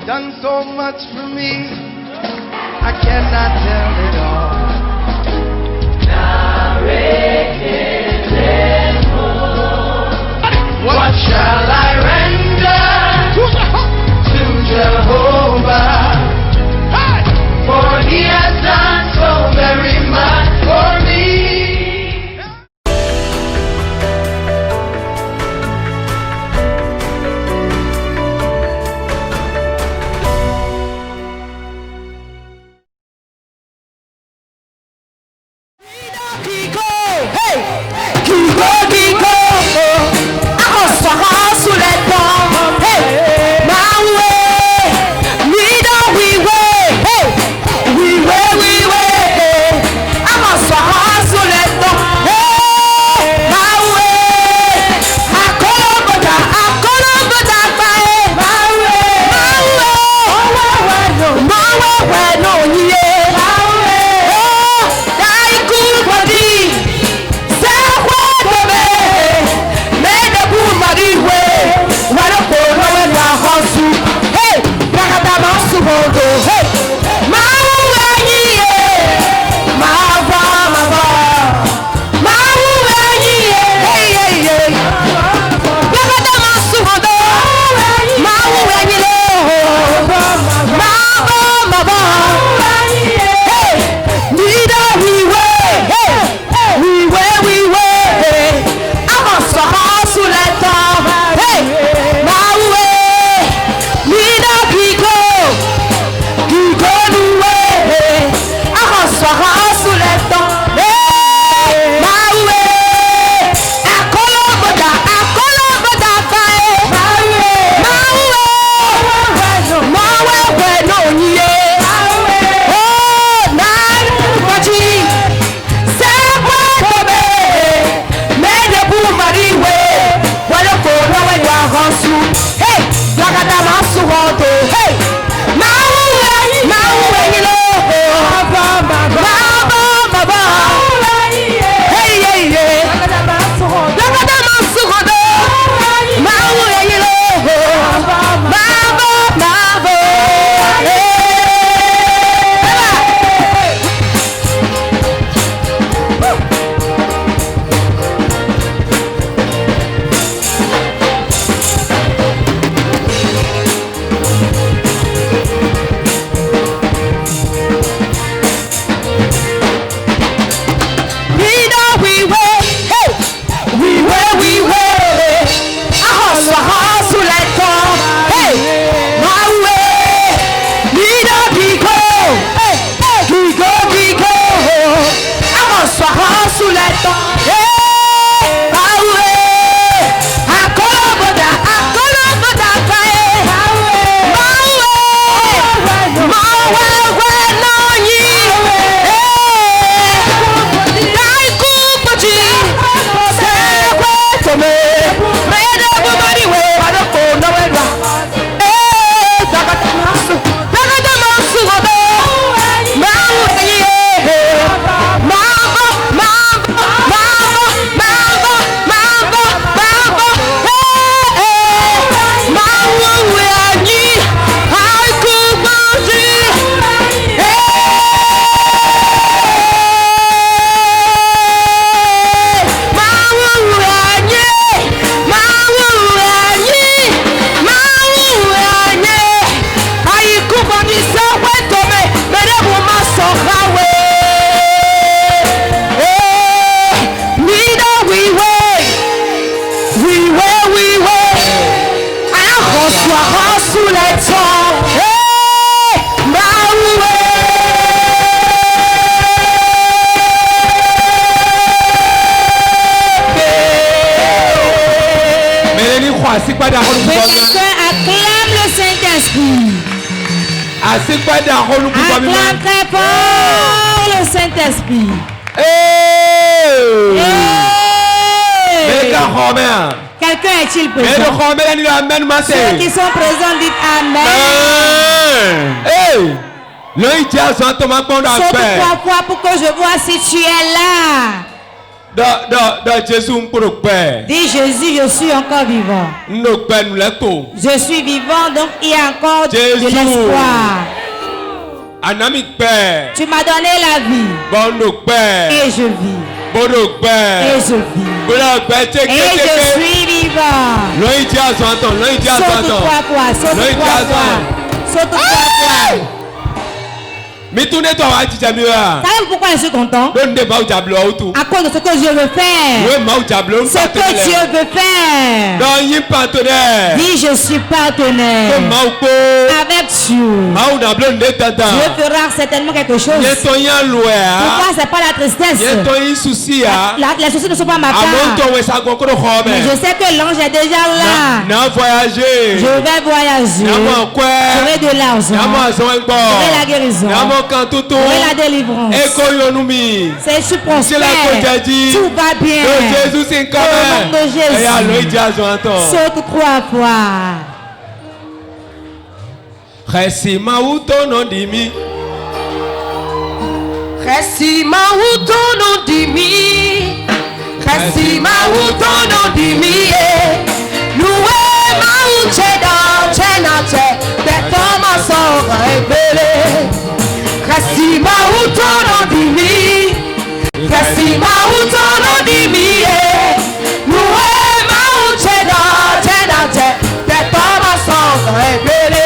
done so much for me, I cannot tell it all. What shall I render to Jehovah? For he has done so very much for me. Acclame le Saint-Esprit. Acclame très fort le Saint-Esprit. Quelqu'un est-il présent? Ceux qui sont présents, dites Amen. Saute 3 fois pour que je vois si tu es là. Dis Jésus, je suis encore vivant. Je suis vivant, donc il y a encore de l'espoir. Tu m'as donné la vie. Et je vis. Et je vis. Et je suis vivant. Saute-toi quoi. Mais tournez-toi, savez pourquoi je suis content? À cause de ce que Dieu veut faire. Ce que Dieu veut faire. Dis je suis partenaire avec Dieu. Dieu fera certainement quelque chose. Pourquoi c'est pas la tristesse? Les soucis ne sont pas ma part. Mais je sais que l'ange est déjà là. Je vais voyager. J'aurai de l'argent. J'aurai la guérison. J'aurai la délivrance. C'est je suis prospère. Tout va bien. Au nom de Jésus. Saute 3 fois. Resima utono dimi. Loué mauche dans chenate. Betoma sora ebele. Resima utono dimi. Loué mauche dans chenate. Betoma sora ebele.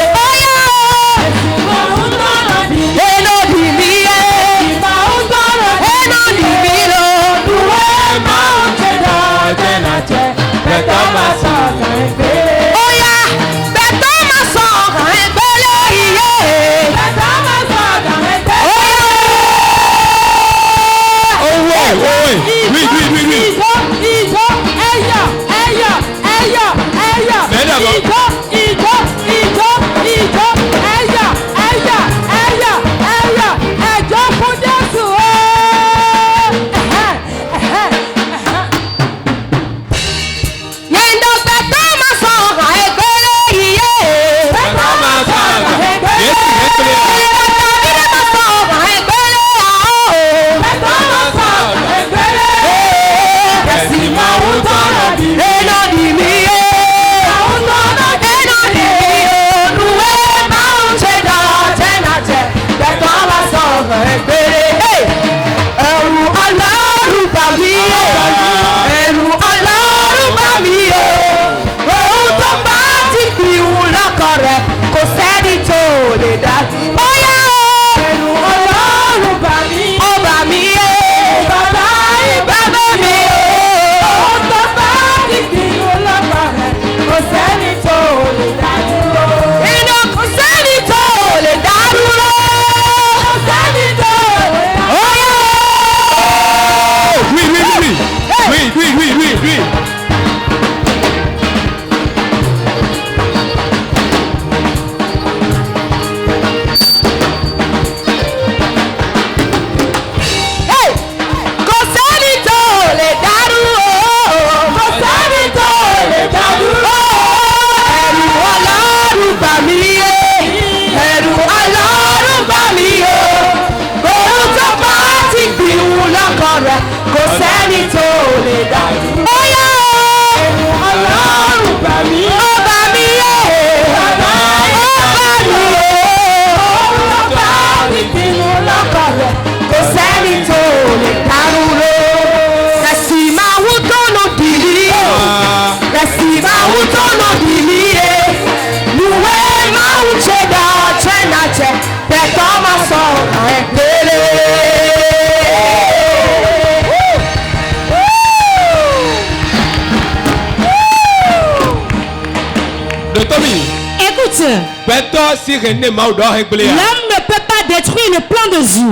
L'homme ne peut pas détruire le plan de Dieu.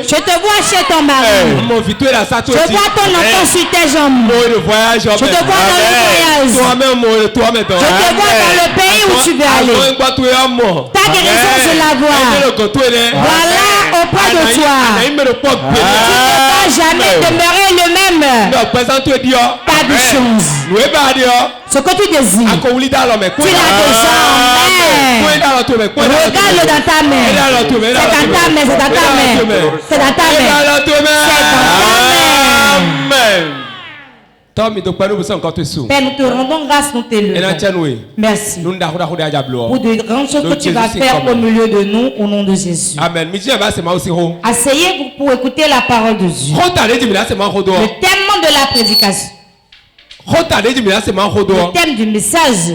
Je te vois chez ton mari. Je vois ton enfant sur tes jambes. Je te vois dans le voyage. Je te vois dans le pays où tu veux aller. Ta guérison, je la vois. Voilà auprès de toi. Tu ne vas jamais demeurer le même. Pas de chance. Ce que tu désires, tu l'as déjà. Amen. Regarde-le dans ta main. C'est dans ta main, c'est dans ta main. C'est dans ta main. Amen. Père, nous te rendons grâce, nous t'élevons. Merci. Pour de grandes choses que tu vas faire au milieu de nous, au nom de Jésus. Amen. Asseyez-vous pour écouter la parole de Dieu. Le thème de la prédication. Le thème du message.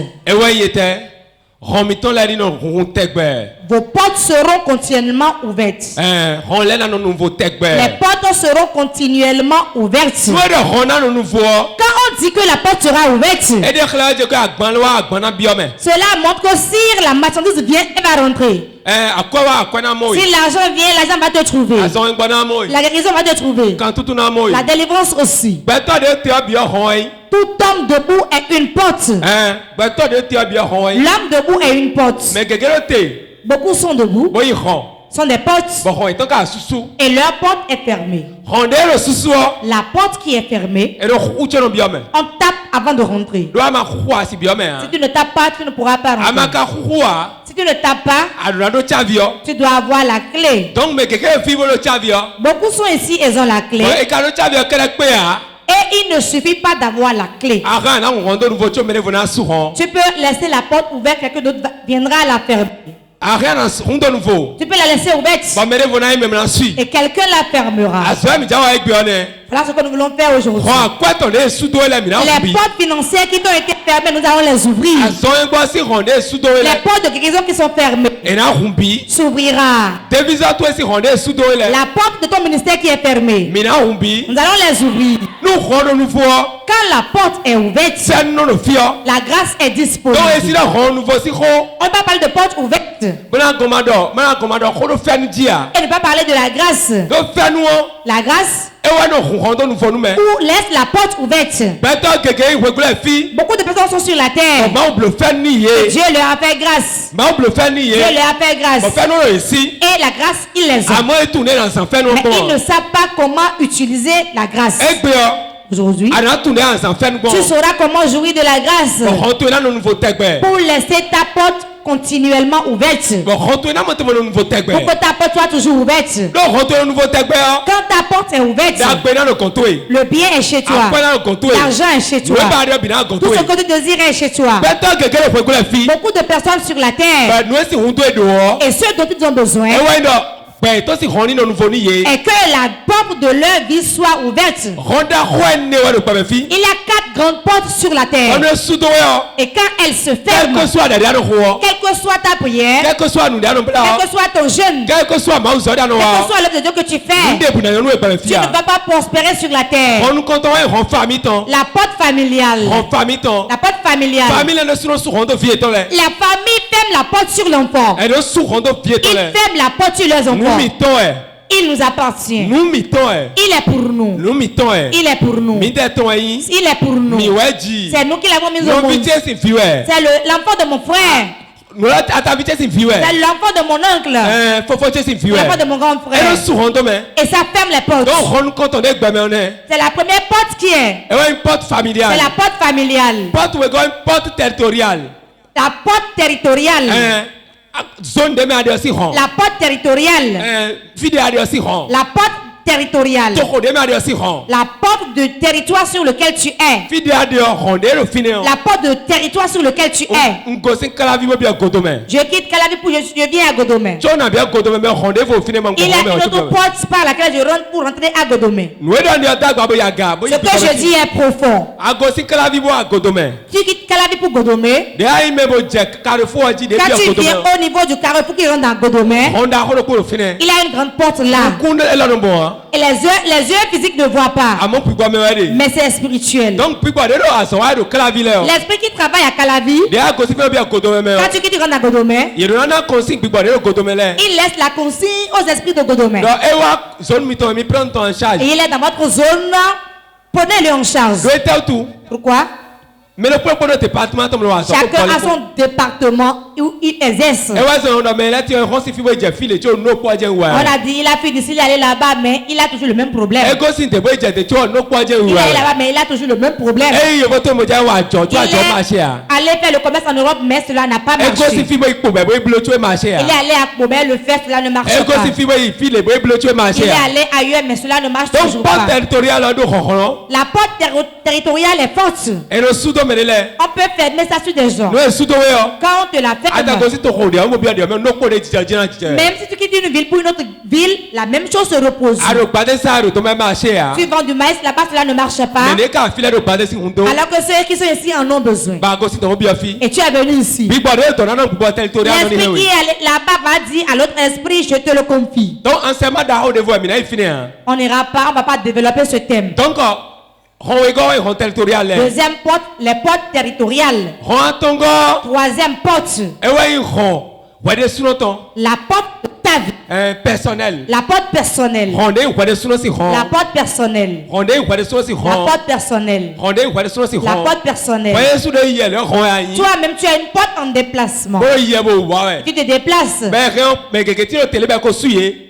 Vos portes seront continuellement ouvertes. Les portes seront continuellement ouvertes. Quand on dit que la porte sera ouverte, cela montre que si la marchandise vient, elle va rentrer. Si l'argent vient, l'argent va te trouver. La guérison va te trouver. La délivrance aussi. Tout homme debout est une porte. L'homme debout est une porte. Beaucoup sont debout. Sont des portes. Et leur porte est fermée. La porte qui est fermée, on tape avant de rentrer. Si tu ne tapes pas, tu ne pourras pas rentrer. Si tu ne tapes pas, tu dois avoir la clé. Beaucoup sont ici, ils ont la clé. Et il ne suffit pas d'avoir la clé. Tu peux laisser la porte ouverte, quelqu'un d'autre viendra la fermer. Tu peux la laisser ouverte et quelqu'un la fermera. Voilà ce que nous voulons faire aujourd'hui. Les portes financières qui ont été fermées, nous allons les ouvrir. Les portes de guérison qui sont fermées s'ouvrira. La porte de ton ministère qui est fermée, nous allons les ouvrir. Quand la porte est ouverte, la grâce est disponible. On ne va pas parler de porte ouverte et ne pas parler de la grâce. La grâce ou laisse la porte ouverte. Beaucoup de personnes sont sur la terre. Dieu leur a fait grâce. Dieu leur a fait grâce. Et la grâce, il les a. Mais ils ne savent pas comment utiliser la grâce. Aujourd'hui, tu sauras comment jouir de la grâce pour laisser ta porte continuellement ouverte. Pour que ta porte soit toujours ouverte. Quand ta porte est ouverte, le bien est chez toi. L'argent est chez toi. Tout ce que tu désires est chez toi. Beaucoup de personnes sur la terre et ceux dont ils ont besoin et que la porte de leur vie soit ouverte. Il y a 4 grandes portes sur la terre. Et quand elles se ferment, quelle que soit ta prière, quel que soit ton jeûne, quel que soit l'œuvre de Dieu que tu fais, tu ne vas pas prospérer sur la terre. La porte familiale. La porte familiale. La famille ferme la porte sur l'enfant. Ils ferment la porte sur leurs enfants. Il nous appartient. Il est pour nous. Il est pour nous. Il est pour nous. C'est nous qui l'avons mis au monde. C'est l'enfant de mon frère. C'est l'enfant de mon oncle. L'enfant de mon grand frère. Et ça ferme les portes. C'est la première porte qui est. C'est la porte familiale. Porte territoriale. La porte territoriale. La porte territoriale. La porte territoriale. La porte de territoire sur lequel tu es. La porte de territoire sur lequel tu es. Je quitte Calavi pour je viens à Godomé. Il y a une autre porte par laquelle je rentre pour rentrer à Godomé. Ce que je dis est profond. Tu quittes Calavi pour Godomé. Quand tu viens au niveau du carrefour qui rentre dans Godomé, il y a une grande porte là. Et les yeux physiques ne voient pas. Mais c'est spirituel. L'esprit qui travaille à Calavi, quand tu quittes, tu rentres à Godomé, il laisse la consigne aux esprits de Godomé. Et il est dans votre zone. Prenez-le en charge. Pourquoi? Chacun a son département où il exerce. On a dit il a fait d'ici, il est allé là-bas, mais il a toujours le même problème. Il est là-bas, mais il a toujours le même problème. Il est aller faire le commerce en Europe, mais cela n'a pas marché. Il est allé à Kobe le faire, cela ne marche pas. Il est allé ailleurs, mais cela ne marche toujours pas. La porte territoriale est forte. On peut fermer ça sur des gens. Quand on te la fait, même si tu quittes une ville pour une autre ville, la même chose se repose. Tu vends du maïs là-bas, cela ne marche pas. Alors que ceux qui sont ici en ont besoin. Et tu es venu ici. L'esprit qui est là-bas va dire à l'autre esprit, je te le confie. On n'ira pas, on ne va pas développer ce thème. Deuxième porte, les portes territoriales. Troisième porte, la porte de ta vie. Personnel. La porte personnelle. La porte personnelle. La porte personnelle. La porte personnelle. Toi-même, tu as une porte en déplacement. Tu te déplaces. Il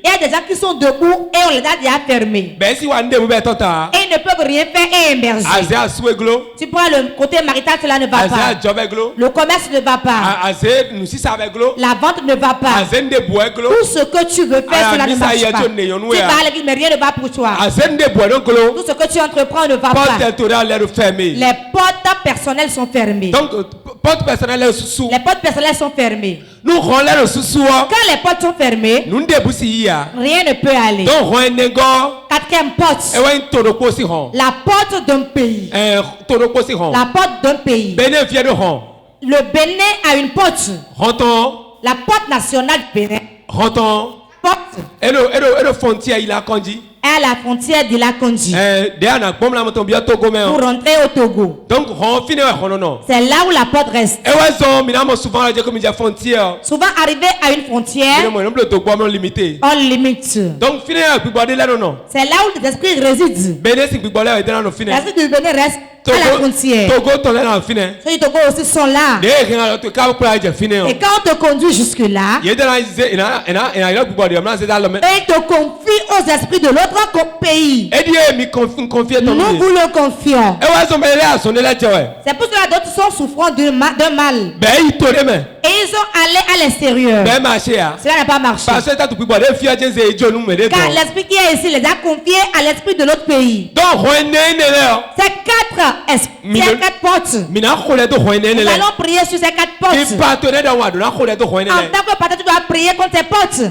y a des gens qui sont debout et on les a déjà fermés. Et ils ne peuvent rien faire et émerger. Tu prends le côté marital, cela ne va pas. Le commerce ne va pas. La vente ne va pas. Tout ce que tu veux faire, cela ne marche pas. Tu vas à l'église, mais rien ne va pour toi. Tout ce que tu entreprends ne va pas. Les portes personnelles sont fermées. Donc, porte personnelle les portes personnelles sont fermées. Nous Quand les portes sont fermées, rien ne peut aller. Quatrième porte, la porte d'un pays. La porte d'un pays. Le Bénin a une porte. La porte nationale du Bénin. Porte. Et le frontière, il a conduit. À la frontière de la Kondi. Pour rentrer au Togo. Donc, c'est là où la porte reste. Souvent arrivé à une frontière, on limite. Donc, c'est là où les esprits résident. L'esprit du Bénin reste à la frontière. Ceux du Togo aussi sont là. Et quand on te conduit jusque là, et te confie aux esprits de l'autre pays. Nous vous le confions. C'est pour cela que d'autres sont souffrant d'un mal. Et ils sont allés à l'extérieur. Cela n'a pas marché. Car l'esprit qui est ici les a confiés à l'esprit de l'autre pays. Ces quatre portes. Nous allons prier sur ces quatre portes. En tant que partenaire, tu dois prier contre ces portes. Et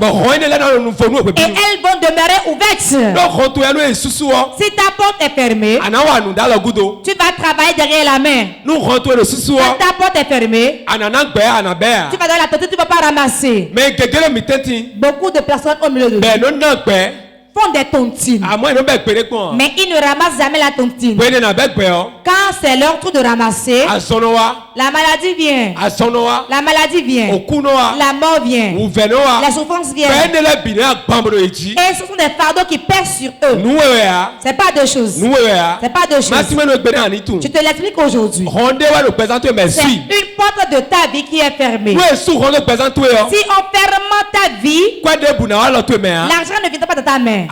elles vont demeurer ouvertes. Si ta porte est fermée, tu vas travailler derrière la main. Quand ta porte est fermée, tu vas dans la tête, tu ne vas pas ramasser. Beaucoup de personnes au milieu de nous font des tontines. Mais ils ne ramassent jamais la tontine. Quand c'est leur tour de ramasser, la maladie vient. La maladie vient. La mort vient. La souffrance vient. Et ce sont des fardeaux qui pèsent sur eux. C'est pas deux choses. C'est pas deux choses. Je te l'explique aujourd'hui. C'est une porte de ta vie qui est fermée. Si on ferme ta vie, l'argent ne vient pas de ta main.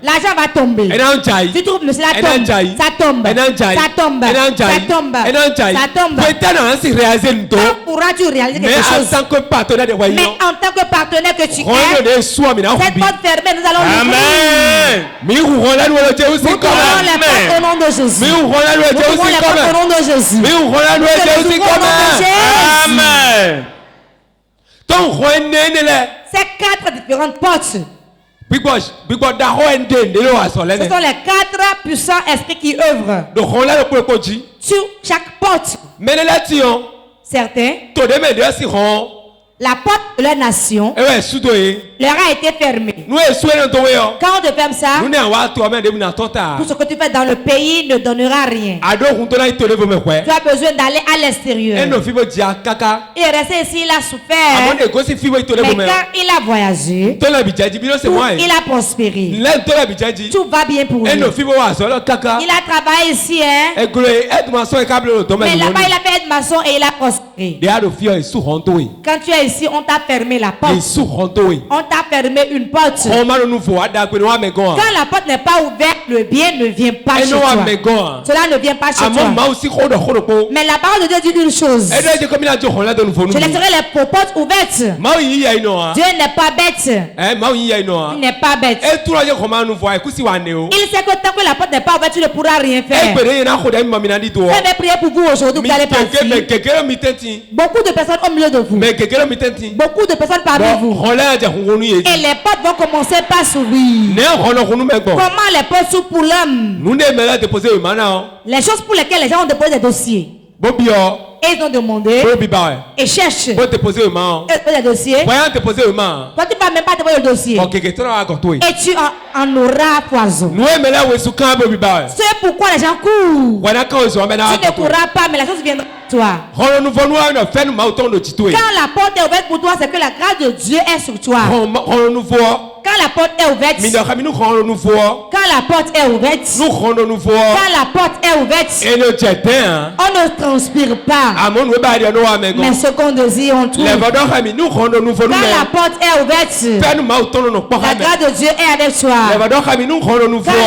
L'argent va tomber. Tu trouves, mais cela tombe. Ça tombe. Ça tombe. Ça tombe. Ça tombe. Quand pourras-tu réaliser quelque chose? Mais en tant que partenaire que tu es, cette porte fermée, nous allons l'ouvrir. Nous ouvrons les portes au nom de Jésus. Nous ouvrons les portes au nom de Jésus. Nous ouvrons les portes au nom de Jésus. Amen. Ces quatre différentes portes. Ce sont les quatre puissants esprits qui œuvrent sur chaque porte. Certains, la porte de la nation leur a été fermée. Quand on te ferme ça, tout ce que tu fais dans le pays ne donnera rien. Tu as besoin d'aller à l'extérieur. Il est resté ici, il a souffert. Mais quand il a voyagé, il a prospéré. Tout va bien pour lui. Il a travaillé ici, hein? Mais là-bas, il a fait être maçon et il a prospéré. Quand tu es ici, on t'a fermé la porte. On t'a fermé une porte. porte. Quand la porte n'est pas ouverte, le bien ne vient pas chez toi. Cela ne vient pas chez toi. Mais la parole de Dieu dit une chose. Je laisserai les portes ouvertes. Dieu n'est pas bête. Il n'est pas bête. Il sait que tant que la porte n'est pas ouverte, tu ne pourras rien faire. Je vais prier pour vous aujourd'hui. Vous allez partir. Beaucoup de personnes au milieu de vous. Beaucoup de personnes parmi vous. Et les portes vont commencer par s'ouvrir. Comment les portes s'ouvrent pour l'homme? Les choses pour lesquelles les gens ont déposé des dossiers. Et ils ont demandé et cherchent. Et déposer des dossiers. Toi, tu ne vas même pas déposer le dossier. Et tu en auras poison. C'est pourquoi les gens courent. Tu ne courras pas, mais la chose viendra de toi. Quand la porte est ouverte pour toi, c'est que la grâce de Dieu est sur toi. Quand la porte est ouverte, quand la porte est ouverte, on ne transpire pas. Mais ce qu'on désire, on trouve. Quand la porte est ouverte, la grâce de Dieu est avec toi. Quand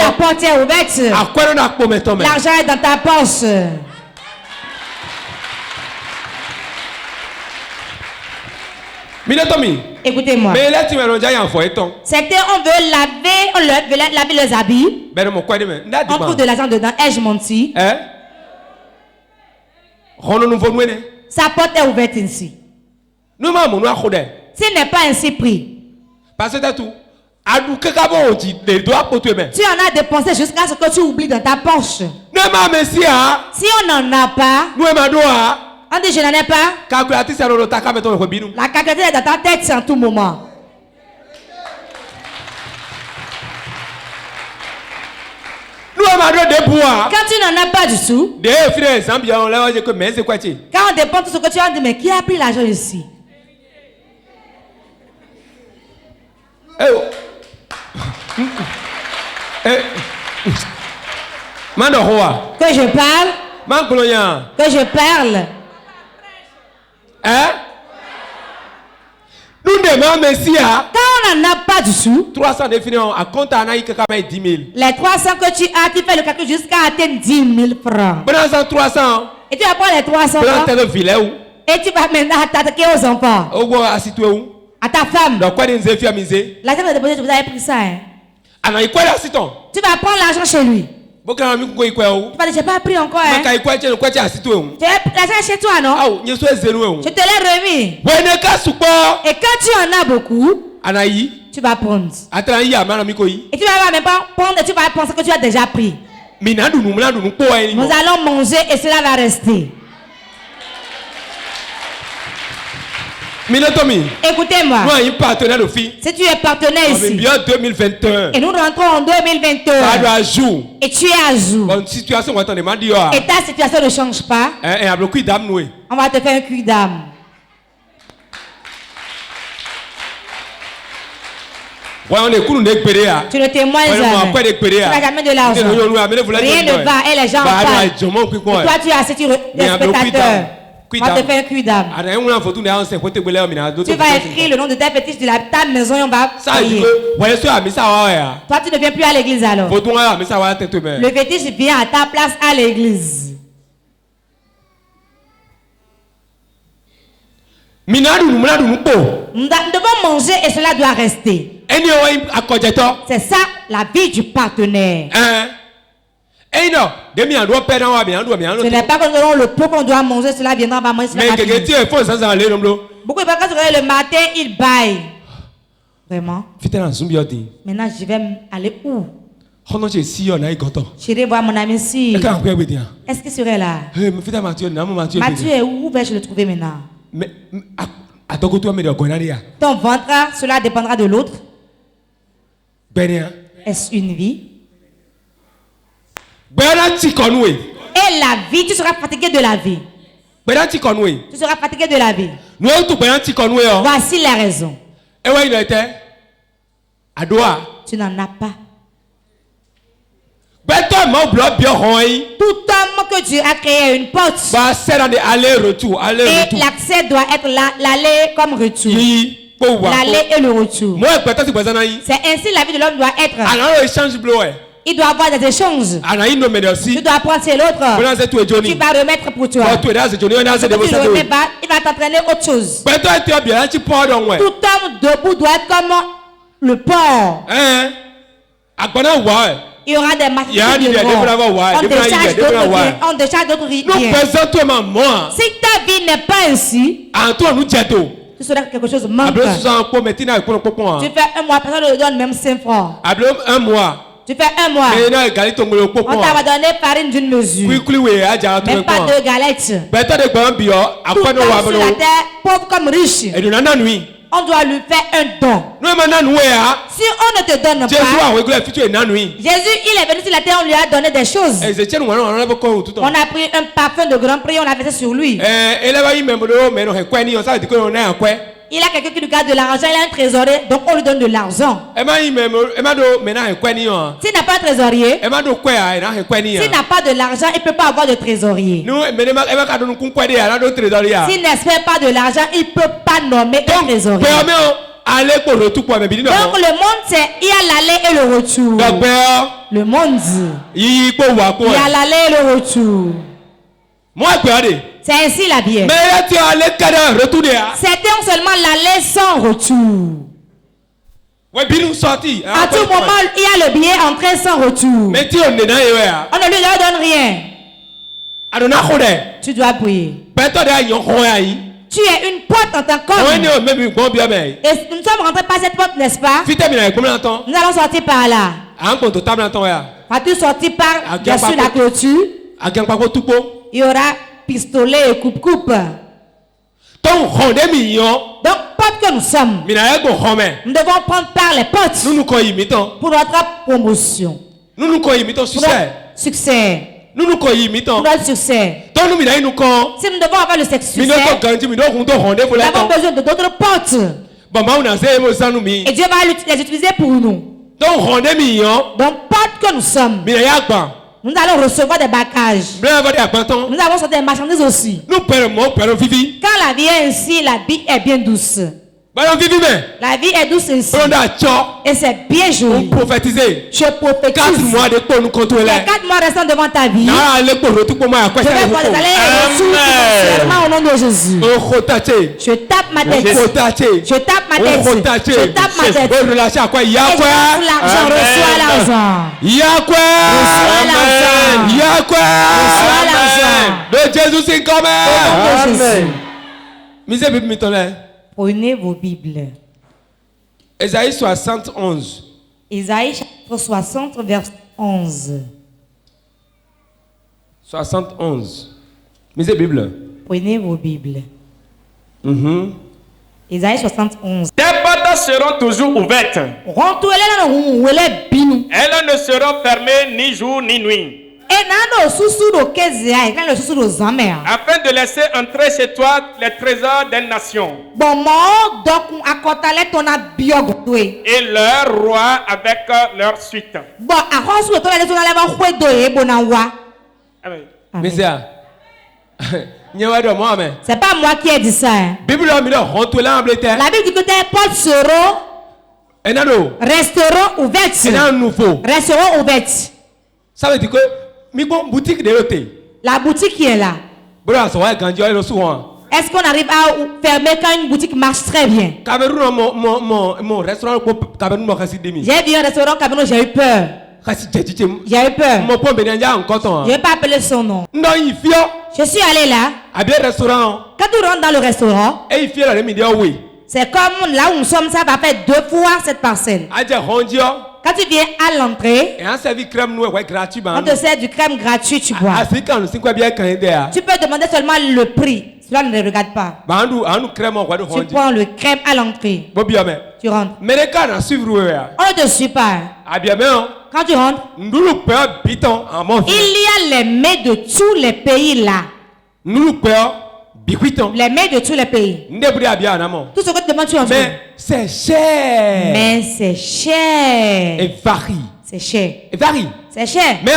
la porte est ouverte, l'argent est dans ta poche. Écoutez-moi. Certains, on veut laver leurs habits. On trouve de l'argent dedans. Ai-je menti? Sa porte est ouverte ainsi. Ce n'est pas ainsi pris. Tu en as dépensé jusqu'à ce que tu oublies dans ta poche. Si on n'en a pas, on dit je n'en ai pas. La calculatrice est dans ta tête en tout moment. Quand tu n'en as pas du tout, quand on dépend de ce que tu as dit, mais qui a pris l'argent ici? Que je parle. Que je parle. Quand on n'en a pas du tout, 300 définis à compte à 10 000. Les 300 que tu as, tu fais le calcul jusqu'à atteindre 10 000 francs. Et tu vas prendre les 300 francs. Et tu vas maintenant t'attaquer aux enfants. À ta femme. La femme de déposer, vous avez pris ça. Hein? Tu vas prendre l'argent chez lui. Tu vas dire, j'ai pas pris encore. Hein? Tu as l'argent chez toi, non? Je te l'ai remis. Et quand tu en as beaucoup, tu vas prendre. Et tu vas même pas prendre et tu vas penser que tu as déjà pris. Nous allons manger et cela va rester. Écoutez-moi. Si tu es partenaire ici, et nous rentrons en 2021, et tu es à jour, et ta situation ne change pas, on va te faire un cul d'âme. Tu ne témoignes jamais. Tu n'as jamais de l'argent. Rien ne va et les gens parlent. Et toi tu es assis, tu es spectateur. On va te faire un cul d'âme. Tu vas écrire le nom de ta petite de ta maison et on va payer. Toi tu ne viens plus à l'église alors. Le fétiche vient à ta place à l'église. Nous devons manger et cela doit rester. C'est ça la vie du partenaire. Ce n'est pas que nous avons le peu qu'on doit manger, cela viendra, on va manger. Beaucoup de personnes le matin, ils baillent. Vraiment. Maintenant, je vais aller où? Je vais voir mon ami ici. Est-ce qu'il serait là? Mathieu est où? Où vais-je le trouver maintenant? Ton ventre, cela dépendra de l'autre. Est-ce une vie? Et la vie, tu seras fatigué de la vie. Tu seras fatigué de la vie. Voici la raison. Tu n'en as pas. Tout homme que Dieu a créé une porte. Et l'accès doit être l'aller comme retour. l'aller et le retour. C'est ainsi la vie de l'homme doit être. Il doit avoir des échanges. Tu dois apprendre chez l'autre. Tu vas remettre pour toi. Si tu ne remets pas, il va t'entraîner autre chose. Tout homme debout doit être comme le porc. Il y aura des marches. On décharge d'autres riens. Si ta vie n'est pas ainsi, tu seras quelque chose manque. Tu fais un mois, personne ne donne même 5 francs. Tu fais un mois. On t'a donné farine d'une mesure. Même pas 2 galettes. Tout homme sur la terre, pauvre comme riche, on doit lui faire un don. Si on ne te donne pas, Jésus, il est venu sur la terre, on lui a donné des choses. On a pris un parfum de grand prix, on l'a versé sur lui. Il a quelqu'un qui lui garde de l'argent, il a un trésorier, donc on lui donne de l'argent. S'il n'a pas de trésorier, s'il n'a pas de l'argent, il ne peut pas avoir de trésorier. S'il n'espère pas de l'argent, il ne peut pas nommer un trésorier. Donc le monde, c'est il y a l'aller et le retour. Le monde, il y a l'aller et le retour. C'est ainsi la vie. C'était seulement l'aller sans retour. À tout moment, il y a le billet entrée sans retour. On ne lui donne rien. Tu dois prier. Tu es une porte en tant qu'homme. Et nous sommes rentrés par cette porte, n'est-ce pas? Nous allons sortir par là. Vas-tu sortir par dessus la clôture? Il y aura pistolet et coupe-coupe. Donc, porte que nous sommes, nous devons prendre par les portes pour notre promotion. Pour notre succès. Pour notre succès. Si nous devons avoir le succès, nous avons besoin de d'autres portes. Et Dieu va les utiliser pour nous. Donc, porte que nous sommes, nous allons recevoir des bagages. Nous allons sortir des marchandises aussi. Quand la vie est ainsi, la vie est bien douce. La vie est douce ici. Et c'est bien joli. Je prophétise. 4 mois restant devant ta vie. Je vais pouvoir aller au nom de Jésus. Je tape ma tête. Je tape ma tête. Je tape ma tête. Et je lâche l'argent. Reçois l'argent. Reçois l'argent. De Jésus, c'est comme Amen. Prenez vos Bibles. Ésaïe 71. Ésaïe chapitre 60, verset 11. 71. Misez Bible. Prenez vos Bibles. Ésaïe 71. Tes portes seront toujours ouvertes. Elles ne seront fermées ni jour ni nuit. Afin de laisser entrer chez toi les trésors des nations. Et leur roi avec leur suite. Amen. C'est pas moi qui ai dit ça. La Bible dit que tes portes resteront ouvertes. Resteront ouvertes. Ça veut dire que la boutique qui est là. Est-ce qu'on arrive à fermer quand une boutique marche très bien? J'ai vu un restaurant Cameroun, j'ai eu peur. J'ai eu peur. Je ne vais pas appeler son nom. Je suis allé là. Quand tu rentres dans le restaurant, c'est comme là où nous sommes, ça va faire 2 fois cette parcelle. Quand tu viens à l'entrée, on te sert du crème gratuit, tu bois. Tu peux demander seulement le prix. Cela ne regarde pas. Tu prends le crème à l'entrée. Tu rentres. On ne te suit pas. Quand tu rentres, il y a les mets de tous les pays là. Les mets de tous les pays. Tout ce que tu demandes, tu en fais. Mais c'est cher. Mais c'est cher. Et varie. C'est cher. Et varie. C'est cher. Mais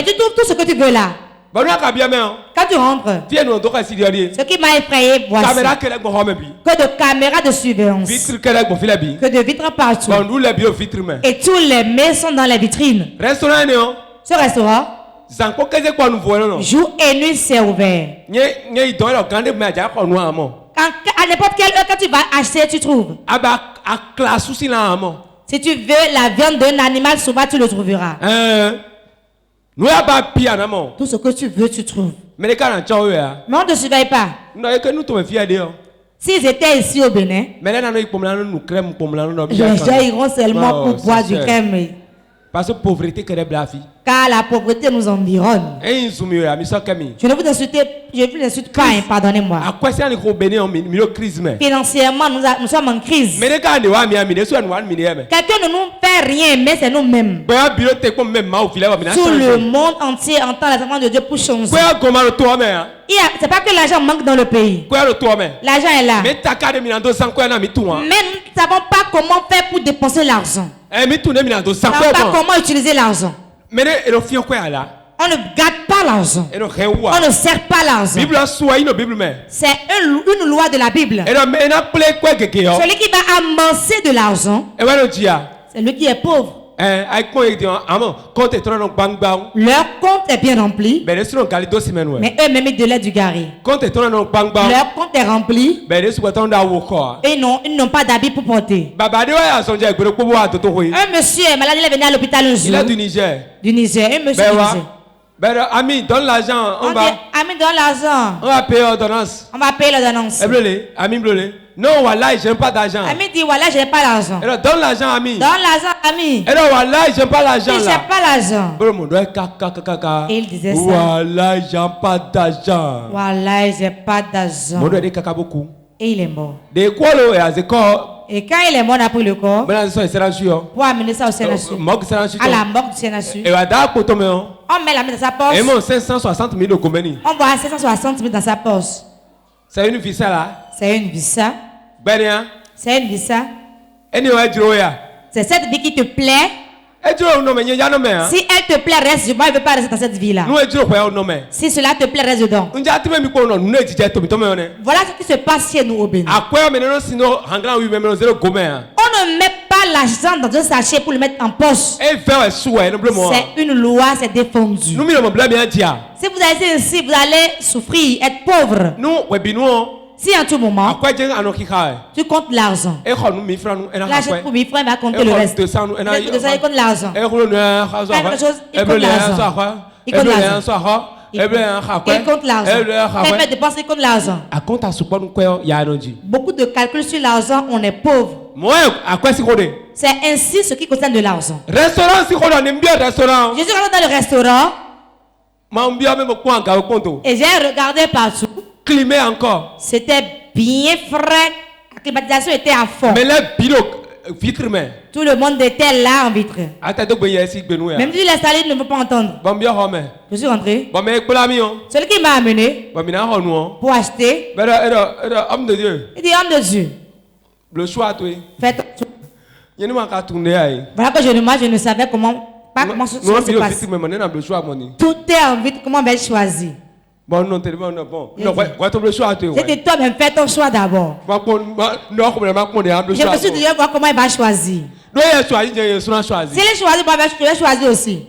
tu trouves tout ce que tu veux là. Quand tu rentres, ce qui m'a effrayé, voici que de caméras de surveillance, que de vitres partout, et tous les mets sont dans les vitrines. Ce restaurant, jour et nuit, c'est ouvert. À n'importe quelle heure, quand tu vas acheter, tu trouves. Si tu veux la viande d'un animal sauvage, tu le trouveras. Tout ce que tu veux, tu trouves. Mais on ne te surveille pas. S'ils étaient ici au Bénin, les gens iront seulement pour boire du crème. Parce que pauvreté que les blafi. Car la pauvreté nous environne. Je ne vous insulte pas, hein, pardonnez-moi. Financièrement, nous sommes en crise. Quelqu'un ne nous fait rien, mais c'est nous-mêmes. Tout le monde entier entend la demande de Dieu pour changer. C'est pas que l'argent manque dans le pays. L'argent est là. Mais nous ne savons pas comment faire pour dépenser l'argent. Nous ne savons pas comment utiliser l'argent. On ne garde pas l'argent. On ne sert pas l'argent. C'est une loi de la Bible. Celui qui va amasser de l'argent, c'est lui qui est pauvre. Leur compte est bien rempli, mais eux-mêmes ils délaissent du gari. Leur compte est rempli, et ils n'ont pas d'habit pour porter. Un monsieur est malade, il est venu à l'hôpital un jour. Il est du Niger. Un monsieur du Niger. Ami, donne l'argent. Ami, donne l'argent. On va payer l'ordonnance. On va payer l'ordonnance. Ami, non, voilà, j'aime pas d'argent. Ami dit, voilà, j'ai pas l'argent. Donne l'argent, ami. Donne l'argent, ami. Voilà, j'aime pas l'argent. J'ai pas l'argent. Et il disait ça. Voilà, j'aime pas d'argent. Voilà, j'ai pas d'argent. Et il est mort. Et quand il est mort, on a pris le corps pour amener ça au CNSU. À la morgue du CNSU. On met la main dans sa poche. On voit 560 000 dans sa poche. C'est une visa là. C'est une visa. C'est une visa. C'est cette vie qui te plaît. Si elle te plaît, reste. Moi, je ne veux pas rester dans cette vie-là. Si cela te plaît, reste dedans. Voilà ce qui se passe chez nous au Bénin. On ne met pas l'argent dans un sachet pour le mettre en poche. C'est une loi, c'est défendu. Si vous allez ici, vous allez souffrir, être pauvre. Si en tout moment, tu comptes l'argent, l'achète pour 1000 francs, il va compter le reste. Il compte l'argent. Il compte l'argent. Il compte l'argent. Il compte l'argent. Il fait dépenser, il compte l'argent. Beaucoup de calculs sur l'argent, on est pauvre. C'est ainsi ce qui concerne de l'argent. Je suis rentré dans le restaurant et j'ai regardé partout. Climé encore. C'était bien frais. La climatisation était à fond. Mais les vitres, tout le monde était là en vitre. Même si l'installé ne veut pas entendre. Je suis rentré. Celui qui m'a amené pour acheter, il dit homme de Dieu. Le choix, fais ton choix. Voilà que je ne savais comment, pas comment ça se passe. Tout est en vitre, comment vais-je choisir? C'était toi-même, fais ton choix d'abord. Je me suis dit, voir comment il va choisir. Si il choisit, je vais choisir aussi.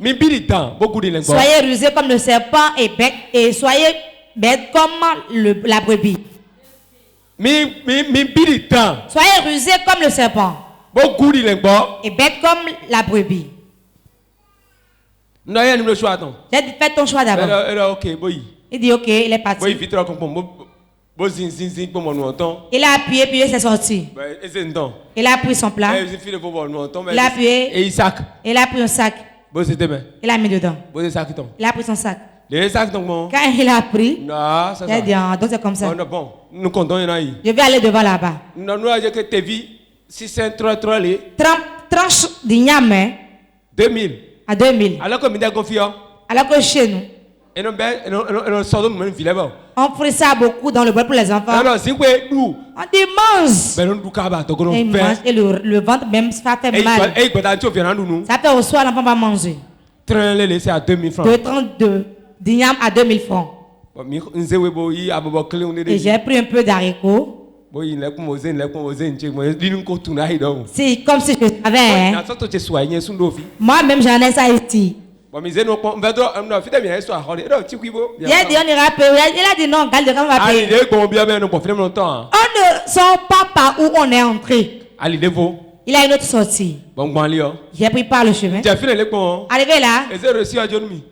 Soyez rusés comme le serpent et soyez bêtes comme la brebis. Soyez rusés comme le serpent et bêtes comme la brebis. J'ai dit, fais ton choix d'abord. Il dit ok, il est parti. Il a appuyé, puis il s'est sorti. Il a pris son plat. Il a appuyé. Il a pris un sac. Il a mis dedans. Il a pris son sac. Quand il a pris, il a dit donc c'est comme ça. Je vais aller devant là-bas. Tranche d'igname 2000. À 2000. Alors que chez nous, on fait ça beaucoup dans le bois pour les enfants. On dit mange. Et, et le ventre même ça fait mal. Ça fait au soir l'enfant va manger. 2 32. d'igname à 2000 francs. Et j'ai pris un peu d'haricots. C'est comme si je savais. Hein. Moi-même, j'en ai ça ici. Il a dit on ira payer. Il a dit non, on va payer. On ne sort pas par où on est entré. Il a une autre sortie. J'ai pris par le chemin. Arrivé là,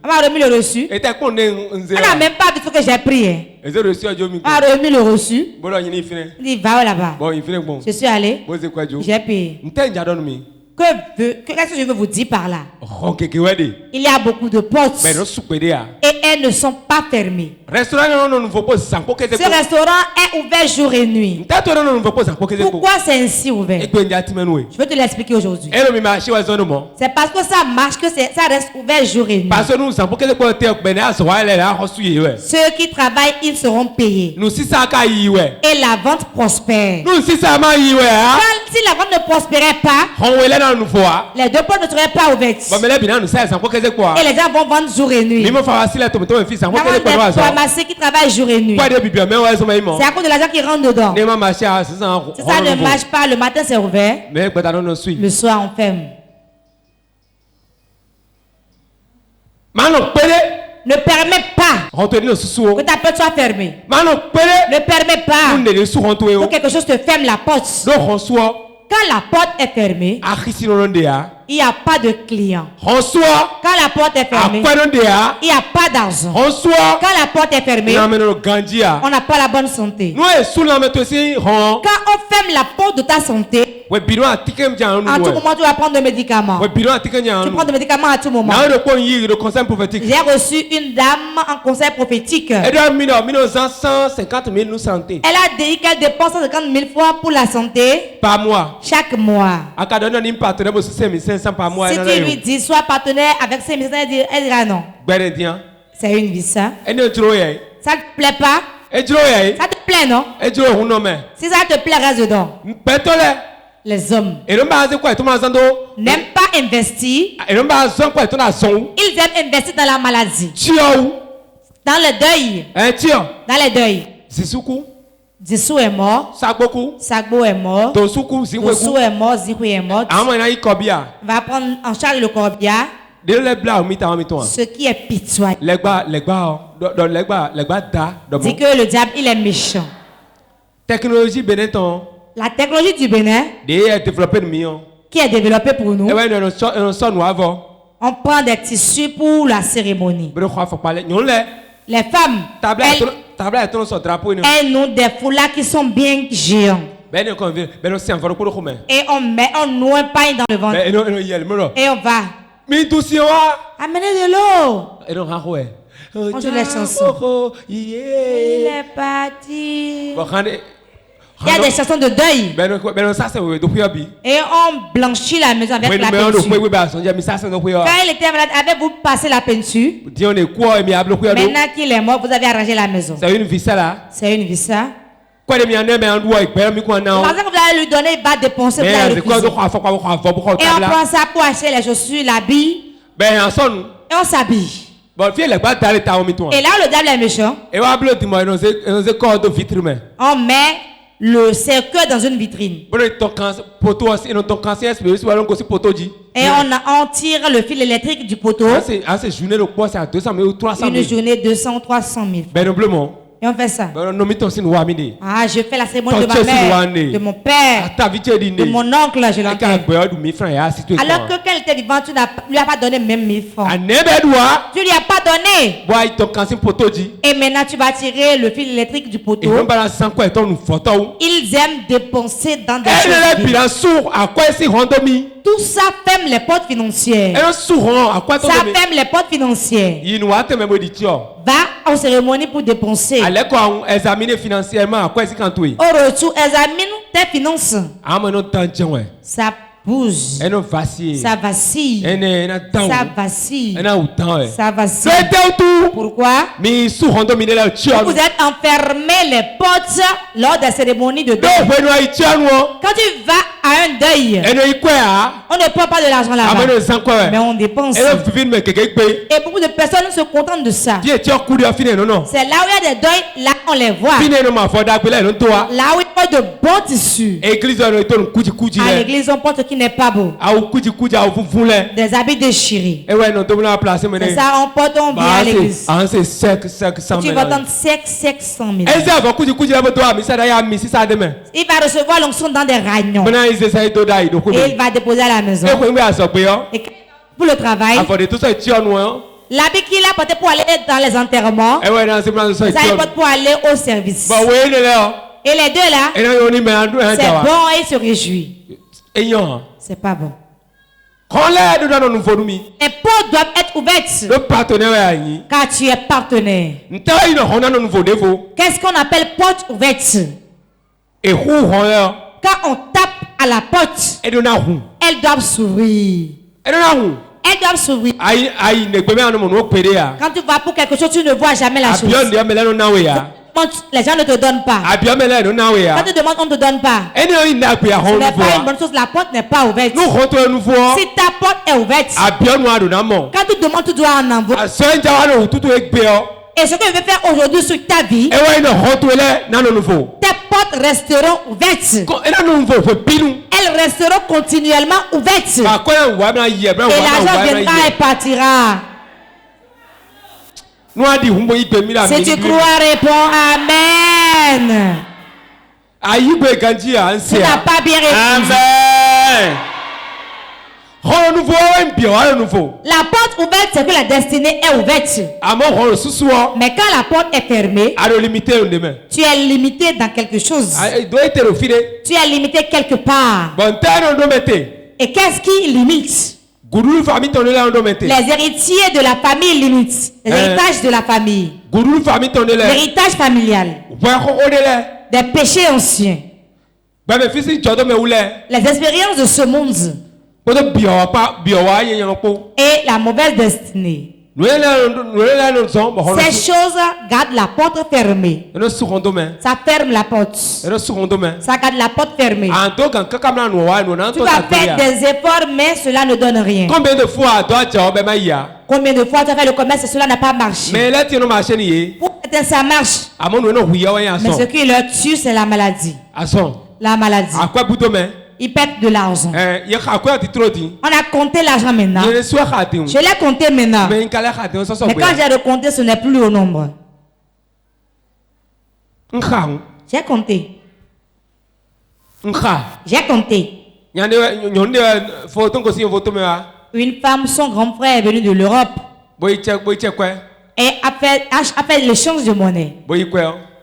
on m'a remis le reçu. On n'a même pas du tout que j'ai pris. Hein. On m'a remis le reçu. Il dit va là-bas. Je suis allé. J'ai payé. Qu'est-ce que je veux vous dire par là? Il y a beaucoup de portes et elles ne sont pas fermées. Ce restaurant est ouvert jour et nuit. Pourquoi c'est ainsi ouvert? Je vais te l'expliquer aujourd'hui. C'est parce que ça marche que ça reste ouvert jour et nuit. Ceux qui travaillent, ils seront payés. Et la vente prospère. Si la vente ne prospérait pas, les deux portes ne seraient pas ouvertes. Et les gens vont vendre jour et nuit. Les pharmaciens qui travaillent jour et nuit. C'est à cause de l'argent qui rentre dedans. Si ça ne marche pas, le matin c'est ouvert. Le soir on ferme. Ne permet pas que ta porte soit fermée. Ne permet pas que quelque chose te ferme la porte. Quand la porte est fermée, il n'y a pas de clients. Quand la porte est fermée, il n'y a pas d'argent. Quand la porte est fermée, on n'a pas la bonne santé. Quand on ferme la porte de ta santé, en tout moment tu vas prendre des médicaments. Tu prends des médicaments à tout moment. J'ai reçu une dame en conseil prophétique. Elle a dit qu'elle dépense 150 000 francs pour la santé par mois. Chaque mois. Si tu lui dis sois partenaire avec 5 000, elle dira non. C'est une vie ça. Ça ne te plaît pas? Ça te plaît non? Si ça te plaît, reste dedans. Les hommes n'aiment pas investir. Ils aiment investir dans la maladie, dans le deuil. Dans le deuil. Dissou est mort. Sagbo est mort. Dossou est mort. Zikou est mort. Va prendre en charge le corbillard. Ce qui est pitoyable. Dit que le diable il est méchant. La technologie du Bénin qui est développée pour nous. On prend des tissus pour la cérémonie. Les femmes, elles ont des foulards qui sont bien géants. Et on noie un pain dans le ventre. Et on va amener de l'eau. On joue les chansons. Il est parti. Il y a des chansons de deuil. Et on blanchit la maison avec la peinture. Quand il était malade, avez-vous passé la peinture? Maintenant qu'il est mort, vous avez arrangé la maison. C'est une vie ça. C'est une vie ça. Parce que vous allez lui donner, il va dépenser. Et on prend ça pour acheter les chaussures, l'habit. Et on s'habille. Et là, le diable est méchant. On met le cercueil dans une vitrine. Et on tire le fil électrique du poteau. Une journée 200 ou 300 000. Et on fait ça. Ah, je fais la cérémonie de ma mère, de mon père, de mon oncle, je l'entends. Alors que quand il était vivant, tu ne lui as pas donné même 1000 francs. Tu ne lui as pas donné. Et maintenant, tu vas tirer le fil électrique du poteau. Ils aiment dépenser dans des choses. Tout ça ferme les portes financières. Ça ferme les portes financières. Va en cérémonie pour dépenser. Au retour, examine tes finances. Ça bouge. Ça vacille. Ça vacille. Ça vacille. Pourquoi? Vous êtes enfermé les portes lors des cérémonies de deuil. Quand tu vas à un deuil, On ne prend pas de l'argent là-bas. Mais on dépense. Et beaucoup de personnes se contentent de ça. C'est là où il y a des deuils, là on les voit. Là où il y a de bons tissus. À l'église, on porte ce qui n'est pas beau. Des habits déchirés. Et ça, on porte, on vient à l'église. Tu vas entendre sec, 100 000. Il va recevoir l'onction dans des ragnons. Et il va déposer à la maison. Et pour le travail, l'habit qu'il a porté pour aller dans les enterrements, ça il porte pour aller au service. Et les deux là, c'est bon et il se réjouit. C'est pas bon. Les portes doivent être ouvertes. Car tu es partenaire. Qu'est-ce qu'on appelle porte ouverte? Quand on tape à la porte, elles doivent s'ouvrir. Elles doivent s'ouvrir. Quand tu vas pour quelque chose, tu ne vois jamais la chose. Les gens ne te donnent pas. Quand tu demandes, on ne te donne pas. Ce n'est pas une bonne chose. La porte n'est pas ouverte. Si ta porte est ouverte, quand tu demandes, tu dois en envoyer. Et ce que je vais faire aujourd'hui sur ta vie, tes portes resteront ouvertes. Elles resteront continuellement ouvertes. Et l'argent viendra et partira. Si tu crois, réponds Amen. Tu n'as pas bien répondu. La porte ouverte, c'est que la destinée est ouverte. Mais quand la porte est fermée, tu es limité dans quelque chose. Tu es limité quelque part. Et qu'est-ce qui limite? Les héritiers de la famille limitent. Les héritages de la famille. L'héritage familial. Des péchés anciens. Les expériences de ce monde. Et la mauvaise destinée. Ces choses gardent la porte fermée. Ça ferme la porte. Ça garde la porte fermée. Tu vas faire des efforts, mais cela ne donne rien. Combien de fois tu as fait le commerce et cela n'a pas marché? Pour certains, ça marche. Mais ce qui leur tue, c'est la maladie. La maladie. Ils perdent de l'argent. On a compté l'argent maintenant. Je l'ai compté maintenant. Mais quand j'ai recompté, ce n'est plus au nombre. J'ai compté. J'ai compté. Une femme, son grand frère est venu de l'Europe et a fait l'échange de monnaie.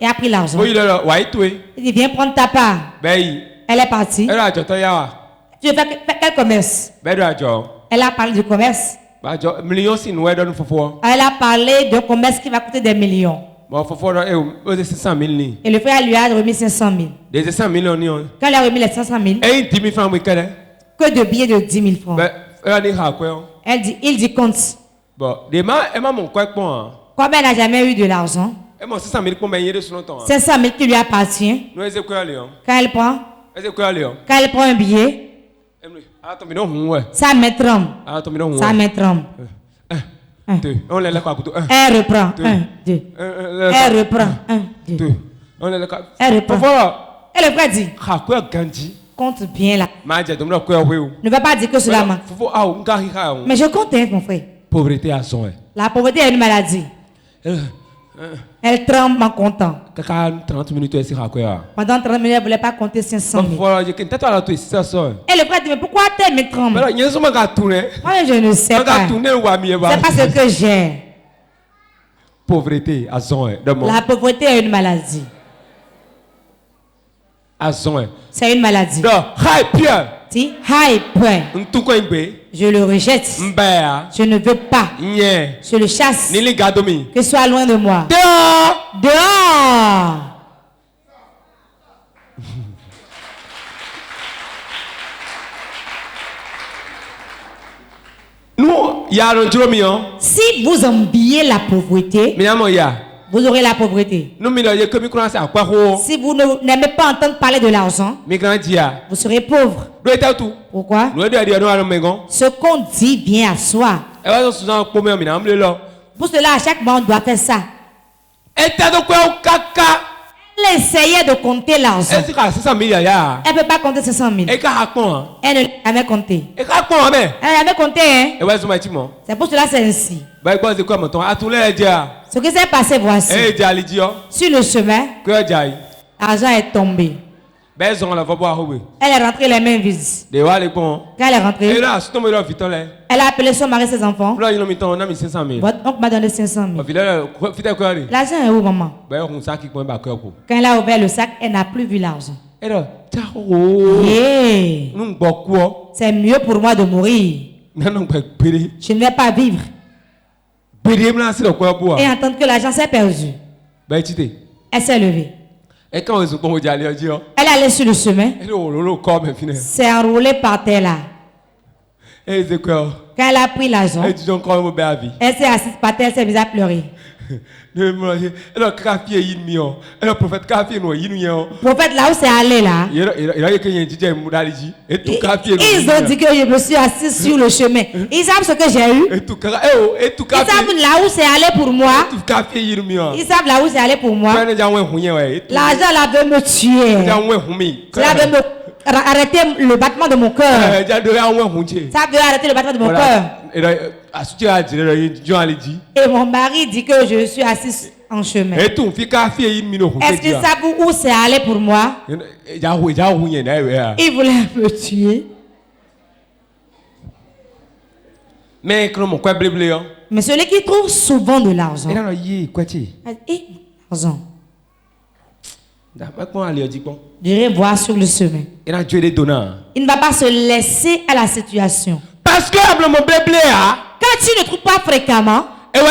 Et a pris l'argent. Il dit, viens prendre ta part. Elle est partie. Tu veux faire quel commerce? Elle a parlé du commerce. Elle a parlé d'un commerce qui va coûter des millions. Et le frère lui a remis 500 000. Quand il a remis les 500 000, que de billets de 10 000 francs. Il dit compte. Comme elle n'a jamais eu de l'argent, 500 000 qui lui appartient, quand elle prend un billet, sa main tremble. Sa main tremble. Elle reprend. 1, 2. Elle reprend. 1, 2. Elle reprend. Et le frère dit, compte bien là. Ne va pas dire que cela manque. Mais je compte, mon frère. La pauvreté est une maladie. Elle tremble en comptant. Pendant 30 minutes, elle ne voulait pas compter 500 000. Et le frère dit, mais pourquoi elle me tremble? Moi, je ne sais pas. C'est pas ce que j'ai. La pauvreté est une maladie. C'est une maladie. Si, je le rejette. Je ne veux pas. Je le chasse. Que soit loin de moi. Dehors. Si vous embillez la pauvreté, Vous aurez la pauvreté. Si vous n'aimez pas entendre parler de l'argent, vous serez pauvre. Pourquoi? Ce qu'on dit vient à soi. Pour cela, à chaque moment, on doit faire ça. Elle essayait de compter l'argent. Elle ne peut pas compter 500 000. Elle ne l'a jamais compté. Elle n'a jamais compté. Hein? C'est pour cela que c'est ainsi. Ce qui s'est passé, voici. Sur le chemin, l'argent est tombé. Elle est rentrée les mains vides. Quand elle est rentrée, elle a appelé son mari et ses enfants. Votre oncle m'a donné 500 000. L'argent est où, maman? Quand elle a ouvert le sac, elle n'a plus vu l'argent. Yeah. C'est mieux pour moi de mourir. Je ne vais pas vivre. Et entendre que l'argent s'est perdu. Elle s'est levée. Elle allait sur le chemin. C'est enroulé par terre là. Quand elle a pris l'argent, elle s'est assise par terre, elle s'est mise à pleurer. Le prophète là où c'est allé là, ils ont dit que je me suis assis sur le chemin. Ils savent ce que j'ai eu. Ils savent là où c'est allé pour moi. Ils savent là où c'est allé pour moi. L'argent là veut me tuer. Cela veut me arrêter le battement de mon cœur. Ça veut arrêter le battement de mon cœur. Et mon mari dit que je suis assise en chemin. Est-ce qu'ils savent où c'est allé pour moi? Ils voulaient me tuer. Mais celui qui trouve souvent de l'argent. L'argent. Je vais voir sur le chemin. Il ne va pas se laisser à la situation. Parce que quand tu ne trouves pas fréquemment, c'est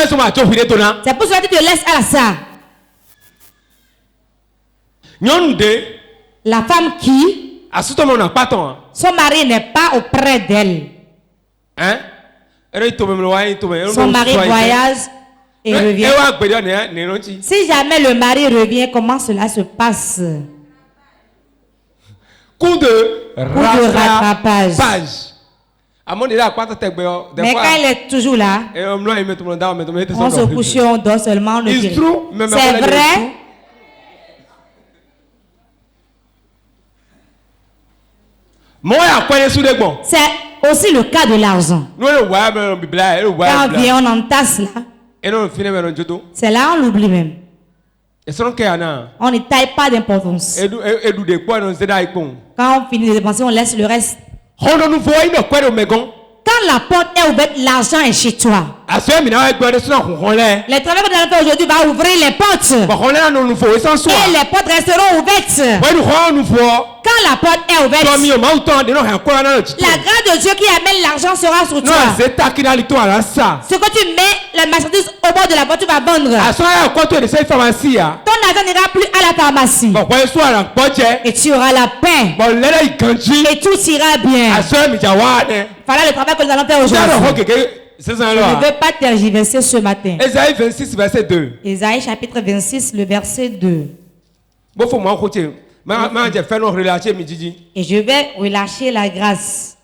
pour cela que tu te laisses à ça. La femme qui, son mari n'est pas auprès d'elle. Son mari voyage et revient. Si jamais le mari revient, comment cela se passe? Coup de rattrapage. Mais quand il est toujours là, on se couche, on dort seulement. C'est vrai. C'est aussi le cas de l'argent. Quand on vient, on entasse là. C'est là on l'oublie même. On ne taille pas d'importance. Quand on finit de dépenser, on laisse le reste. Quand la porte est ouverte, l'argent est chez toi. Les travailleurs que nous allons faire aujourd'hui vont ouvrir les portes. Et les portes resteront ouvertes. Quand la porte est ouverte, la grâce de Dieu qui amène l'argent sera sur toi. Ce que tu mets, la marchandise au bord de la porte, tu vas vendre. Ton argent n'ira plus à la pharmacie. Et tu auras la paix. Et tout ira bien. Voilà le travail que nous allons faire aujourd'hui. Je ne veux pas tergiverser ce matin. Ésaïe 26, verset 2. Ésaïe chapitre 26, le verset 2. Et je vais relâcher la grâce.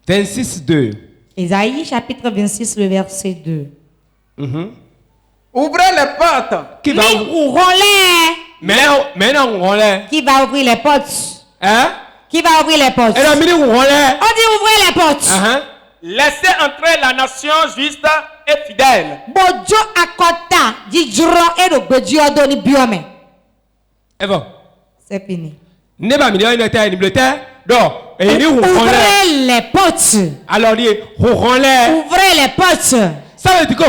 26, 2. Ésaïe chapitre 26, le verset 2. Ouvrez les portes. Qui va ouvrir les portes? Hein? Qui va ouvrir les portes? On dit ouvrir les portes. Laissez entrer la nation juste et fidèle. Bojo akota di juro e do gbeji odo ni biome. C'est fini. Ouvrez les portes. Alors ouvrez les portes. Ça veut dire que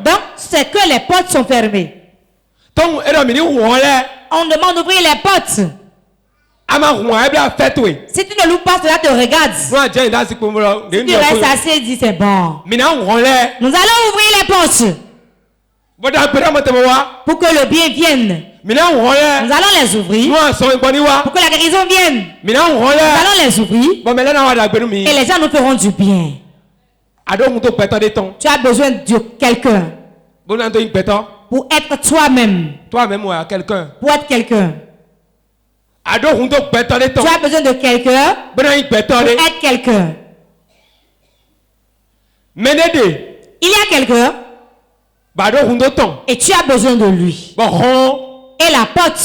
donc c'est que les portes sont fermées. On demande d'ouvrir les portes. Si tu ne loues pas, cela te regarde. Si tu restes assis et dis c'est bon. Nous allons ouvrir les portes. Pour que le bien vienne. Nous allons les ouvrir. Pour que la guérison vienne. Nous allons les ouvrir. Et les gens nous feront du bien. Tu as besoin de quelqu'un. Pour être toi-même. Toi-même ou quelqu'un. Pour être quelqu'un. Tu as besoin de quelqu'un pour être quelqu'un. Il y a quelqu'un et tu as besoin de lui. Et la porte,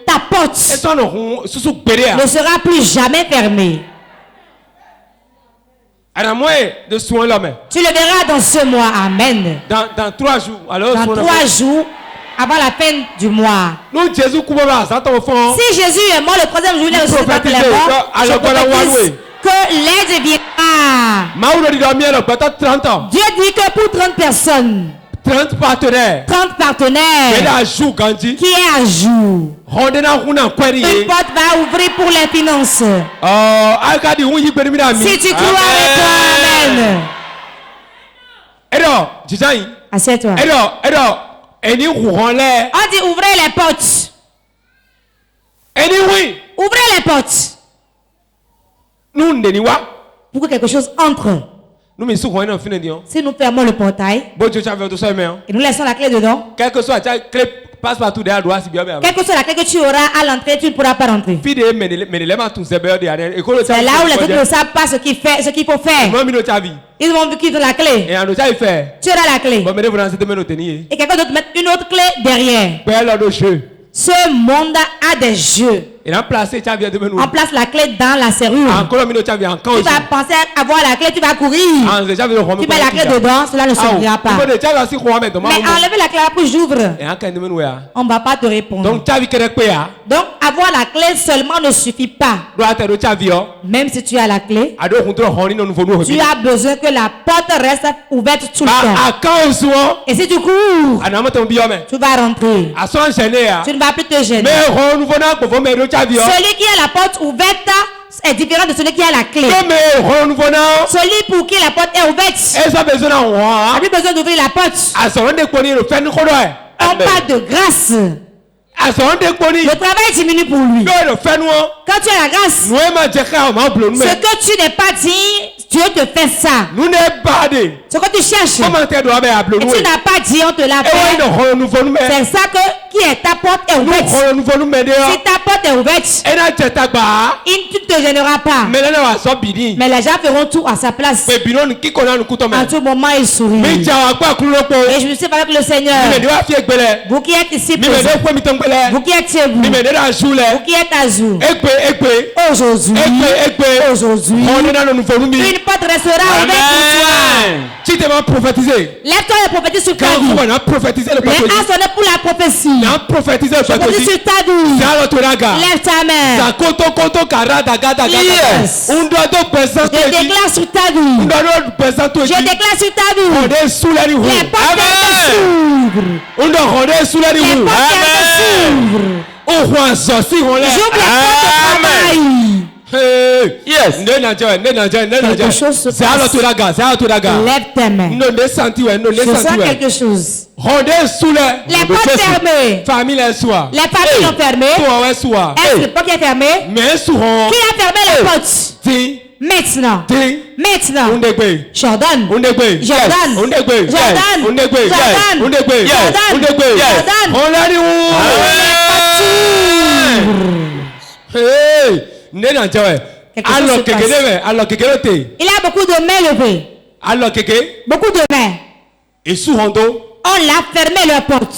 ta porte ne sera plus jamais fermée. Tu le verras dans ce mois. Amen. Dans 3 jours. Dans 3 jours. Avant la fin du mois. Si Jésus est mort le 3e jour, il est ressuscité d'entre les morts. Je prophétise que l'aide viendra. Dieu dit que pour 30 personnes, 30 partenaires qui est à jour, une porte va ouvrir pour les finances. Si tu crois avec toi, amen. Assieds-toi. On dit ouvrez les portes. Ouvrez les portes. Pour que quelque chose entre. Si nous fermons le portail et nous laissons la clé dedans, quelle que soit la clé que tu auras à l'entrée, tu ne pourras pas rentrer. C'est là où les autres ne savent pas ce qu'il faut faire. Ils vont quitter la clé. Tu auras la clé. Et quelqu'un d'autre met une autre clé derrière. Ce monde a des jeux. On place la clé dans la serrure. Tu vas penser avoir la clé, tu vas courir. Tu mets la clé dedans, cela ne s'ouvrira pas. Mais enlever la clé pour j'ouvre. On ne va pas te répondre. Donc avoir la clé seulement ne suffit pas. Même si tu as la clé, tu as besoin que la porte reste ouverte tout le temps. Et si tu cours, tu vas rentrer. Tu ne vas plus te gêner. Celui qui a la porte ouverte est différent de celui qui a la clé. Celui pour qui la porte est ouverte a plus besoin d'ouvrir la porte. On parle de grâce. Le travail diminue pour lui. Quand tu as la grâce, ce que tu n'es pas dit, Dieu te fait ça. Ce que tu cherches et tu n'as pas dit, on te l'a fait. C'est ça qui est ta porte est ouverte. Si ta porte est ouverte, tu ne te gêneras pas. Mais les gens feront tout à sa place. En tout moment, ils sourient. Et je me suis avec le Seigneur. Vous qui êtes ici présents, vous qui êtes chez vous, vous qui êtes à jour, aujourd'hui, une porte restera ouverte pour toi. Lève-toi et prophétise sur ta vie. Les ans sonné pour la prophétie. Prophétise sur ta vie. Lève ta main. Yes. Je déclare sur ta vie. Je déclare sur ta vie. Les portes s'ouvrent. Les portes s'ouvrent. J'ouvre les portes de travail. Yes. Quelque chose se passe. Lève tes mains. Je sens quelque chose. Les portes fermées. Les familles sont fermées. Est-ce que le porte est fermé? Qui a fermé les portes? Maintenant. Jordan. Il a beaucoup de mains levées. Beaucoup de mains. On l'a fermé leur porte.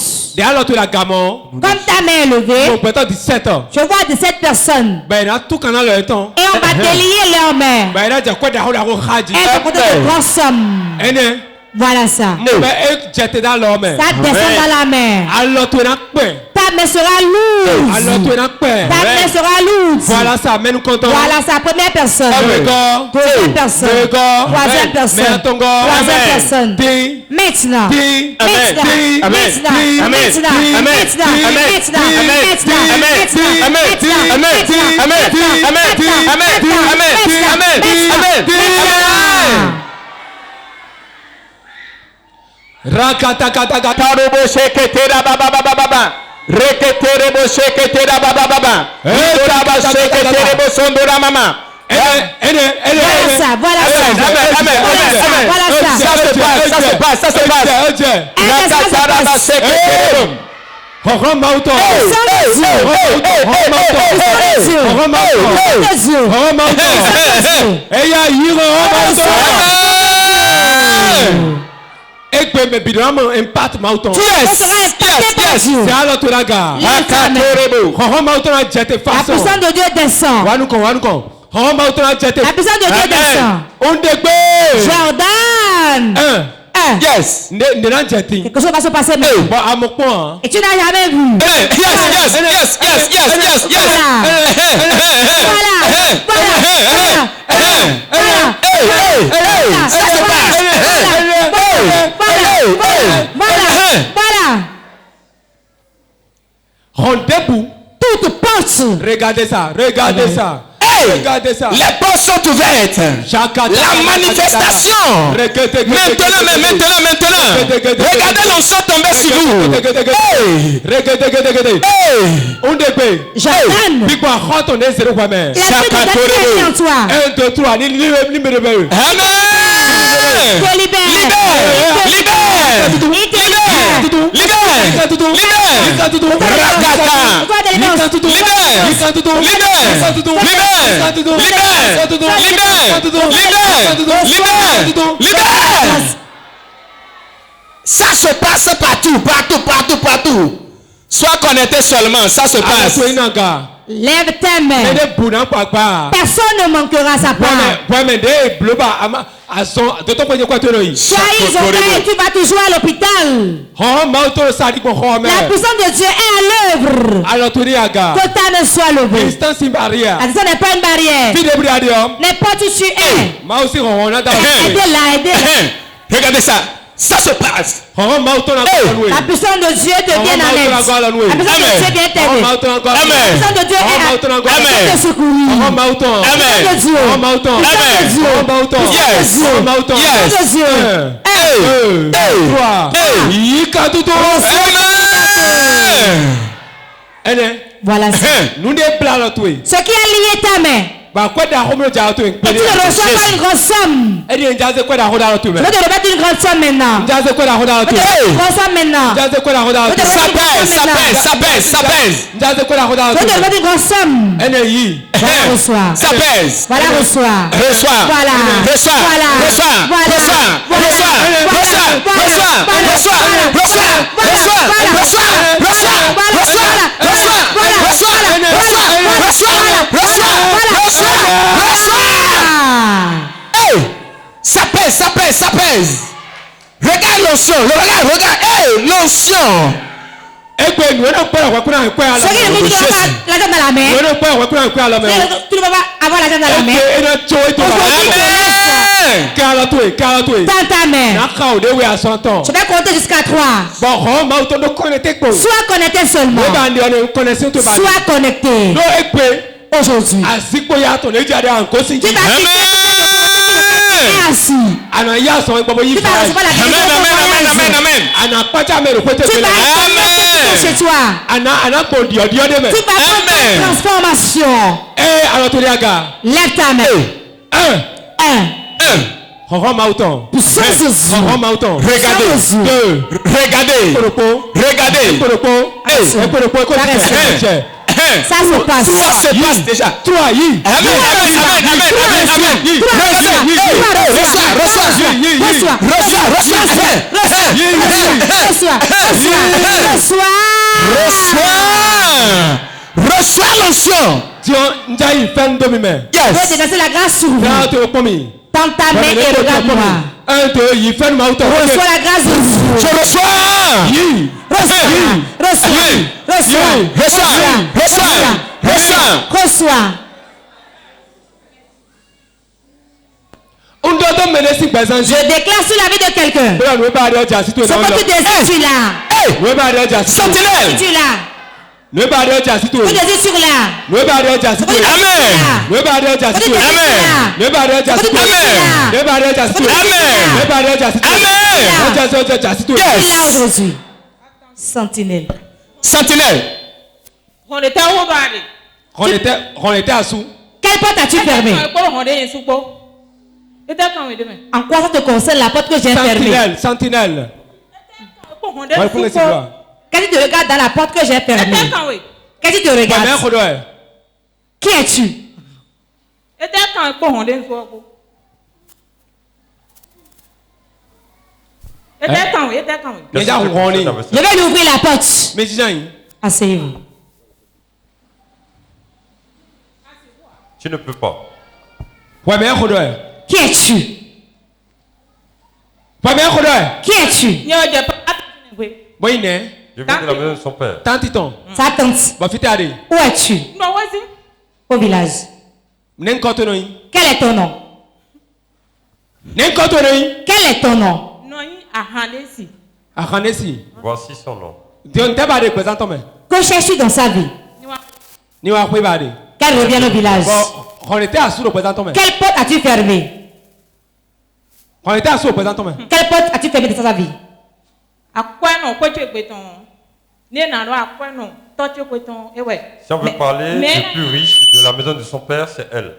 Comme ta main est levée, je vois 17 personnes. Et on va délier leurs mains. Elles vont coûter de grandes sommes. Voilà ça. Ça descend dans la main. Ta main sera lourde. Ta main sera lourde. Voilà ça, première personne. Deuxième personne. Troisième personne. Troisième personne. Maintenant. Rakatakatakatarobo sheketera baba baba baba. Reketerebo sheketera baba baba. Itoraba sheketerebo sondora mama. Voilà ça. Ça se passe. La puissance de Dieu descend. La puissance de Dieu descend. Jordan. Yes. Quelque chose va se passer maintenant. Et tu n'as jamais vu. Yes. Voilà. Rendez-vous. Toute porte. Regardez ça. Regardez ça. Les portes sont ouvertes. La manifestation. Maintenant. Regardez l'onction tomber sur vous. Jordan. En toi. 1, 2, 3. Ça se passe partout. Sois connecté seulement, ça se passe. Lève tes mains. Personne ne manquera sa part. Sois isolé et tu vas toujours à l'hôpital. La puissance de Dieu est à l'œuvre. Que ta ne soit levée. La distance n'est pas une barrière. N'importe où tu es. Aidez-la. Regardez ça. Ça se passe. La puissance de Dieu devient en aide. La puissance de Dieu vient t'aider. La puissance de Dieu est à te secourir. La voilà ça. Ce qui a lié ta main. Et tu ne reçois pas une grosse somme. Je vais te remettre une grande somme maintenant. Je vais te remettre une grosse somme maintenant. Ça pèse. Je vais te remettre une grosse somme. Voilà, reçois. Ça pèse. Voilà, reçois. Voilà. Ça pèse. Regarde l'onction. Regarde. L'onction. Ce qui ne veut dire que l'argent dans la main. Tu ne vas pas avoir l'argent dans la main. Dans ta main. Je vais compter jusqu'à 3. Sois connecté seulement. Sois connecté. Aujourd'hui. Tu vas assis. Tu vas recevoir la chez toi. Tu vas prendre transformation. Lève ta main. Regardez. Ça se passe. Ça se passe déjà. Amen. Reçois l'onction. Yes. Je vais te laisser la grâce sur vous. Tends ta main et regarde-moi. Reçois la grâce de Dieu. Je reçois. Reçois. Je déclare sur la vie de quelqu'un. Ce que tu désires, tu l'as. Sentinelle. Tu l'as. Tu désires sur là. Aujourd'hui. Sentinelle. On était où, on était à sous. Quel Quelle porte as-tu fermée? En quoi ça te concerne la porte que j'ai fermée? Sentinelle. Qu'est-ce que tu regardes dans la porte que j'ai fermée? Qu'est-ce que tu regardes? Qui es-tu? Je vais lui ouvrir la porte. Asseyez-vous. Tu ne peux pas. Qui es-tu? Qui es-tu? Je viens de la maison de son père. Sa tante. Où es-tu? Au village. Quel est ton nom? Quel est ton nom? Voici son nom. Que cherches-tu dans sa vie? Qu'elle revienne au village. Quelle porte as-tu fermée? Quelle porte as-tu fermée dans sa vie? Si on veut parler le plus riche de la maison de son père, c'est elle.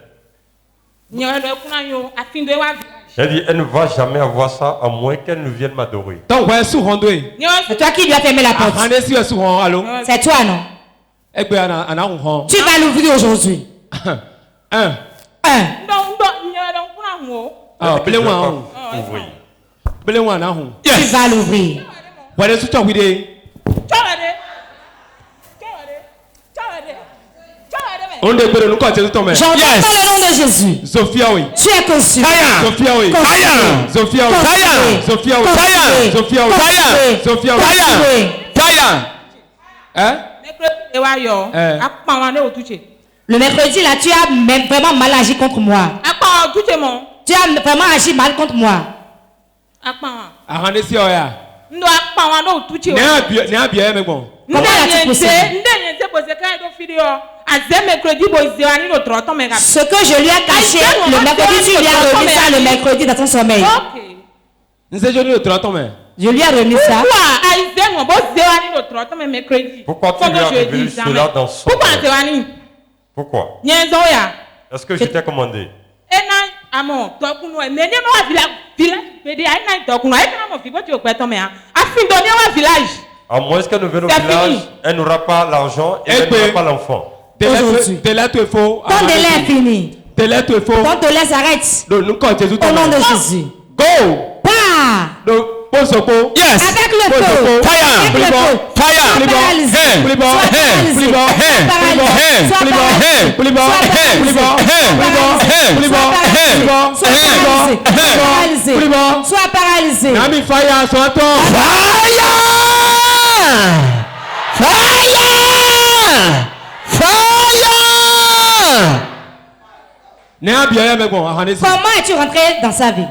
Elle dit, elle ne va jamais avoir ça à moins qu'elle ne vienne m'adorer. C'est toi qui lui as fermé la porte. C'est toi, non? Tu vas l'ouvrir aujourd'hui. Un. Tu vas l'ouvrir. J'entends le nom de Jésus. Tu es conçu. Le mercredi là, tu as vraiment mal agi contre moi. Tu as vraiment agi mal contre moi. Comment l'as-tu possédé? Ce que je lui ai caché le mercredi, tu lui as remis ça le mercredi dans ton sommeil. Je lui ai remis ça. Pourquoi tu lui as révélé cela dans son sommeil? Pourquoi? Est-ce que je t'ai commandé? À moins qu'elle ne vienne au village, elle n'aura pas l'argent et elle n'aura pas l'enfant. Ton délai est fini. Ton délai s'arrête. Au nom de Jésus. Pars. Yes. Avec le feu. Sois paralysé. Comment es-tu rentré dans sa vie?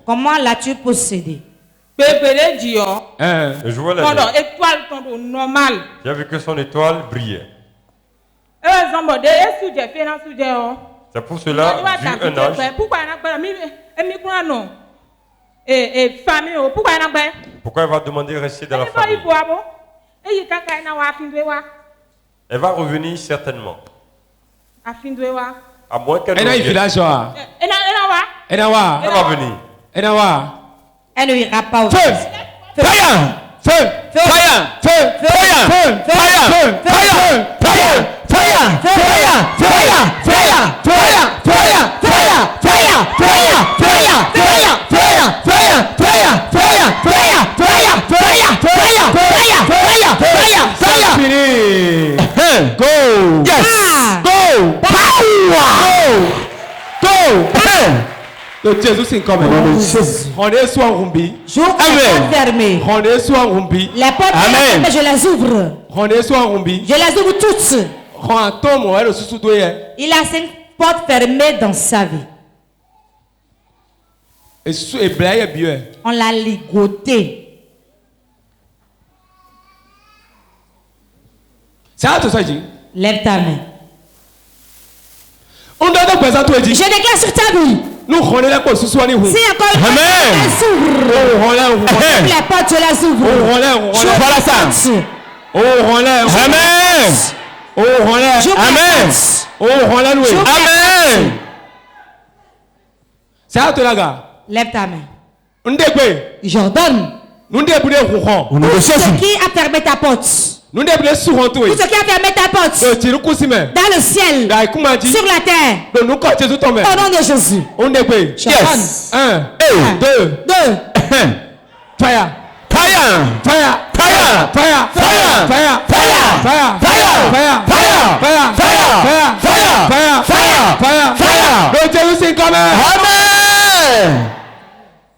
Comment l'as-tu possédé? Je vois la nuit. J'ai vu que son étoile brillait. C'est pour cela, vu un âge, pourquoi elle va demander de rester dans la famille? Elle va revenir certainement. À moins qu'elle revienne. Elle va venir. Elle ne ira pas au Feu. Go. Yes. Go. Power. Go. Le Jésus c'est comme on est soit rumbi. J'ouvre les portes fermées. On est soit rumbi. Les portes fermées, je les ouvre. On est soit rumbi. Je les ouvre toutes. Il a 5 portes fermées dans sa vie. On l'a ligoté. Lève ta main. Je déclare sur ta vie. Si encore une porte s'ouvre, les portes, je les ouvre. Voilà ça. Amen. Amen. Amen. Lève ta main. J'ordonne. Ce qui a fermé ta porte. Tout ce qui a fermé ta porte. Dans le ciel. Sur la terre. Au nom de Jésus. Yes. 1, 2, 2. fire. Fire. Fire. Fire. Fire. Fire. Fire. Fire. Fire. Fire. Fire. Fire. Fire. Fire. Fire. Fire. Fire. Le Jésus c'est comme Amen.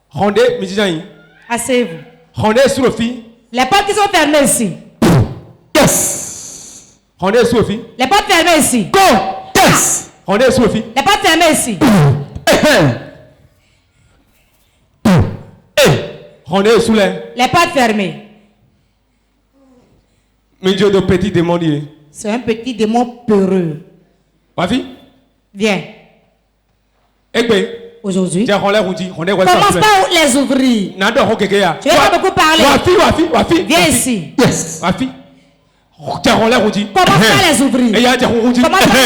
Rendez, musiciens. Asseyez-vous. Rendez sur le fil. Les portes qui sont fermées ici. Yes. Rendez sur le fil. Les portes fermées ici. Go. Yes. Rendez sur le fil. Les portes fermées ici. Rendez sous les. Les portes fermées. Mais Dieu de petit démon. C'est un petit démon peureux. Ma fille. Viens. Aujourd'hui. Commence par les ouvrir. Tu vas pas beaucoup parler. Viens ici. Yes. Ma fille. Commence par les ouvrir. Commence par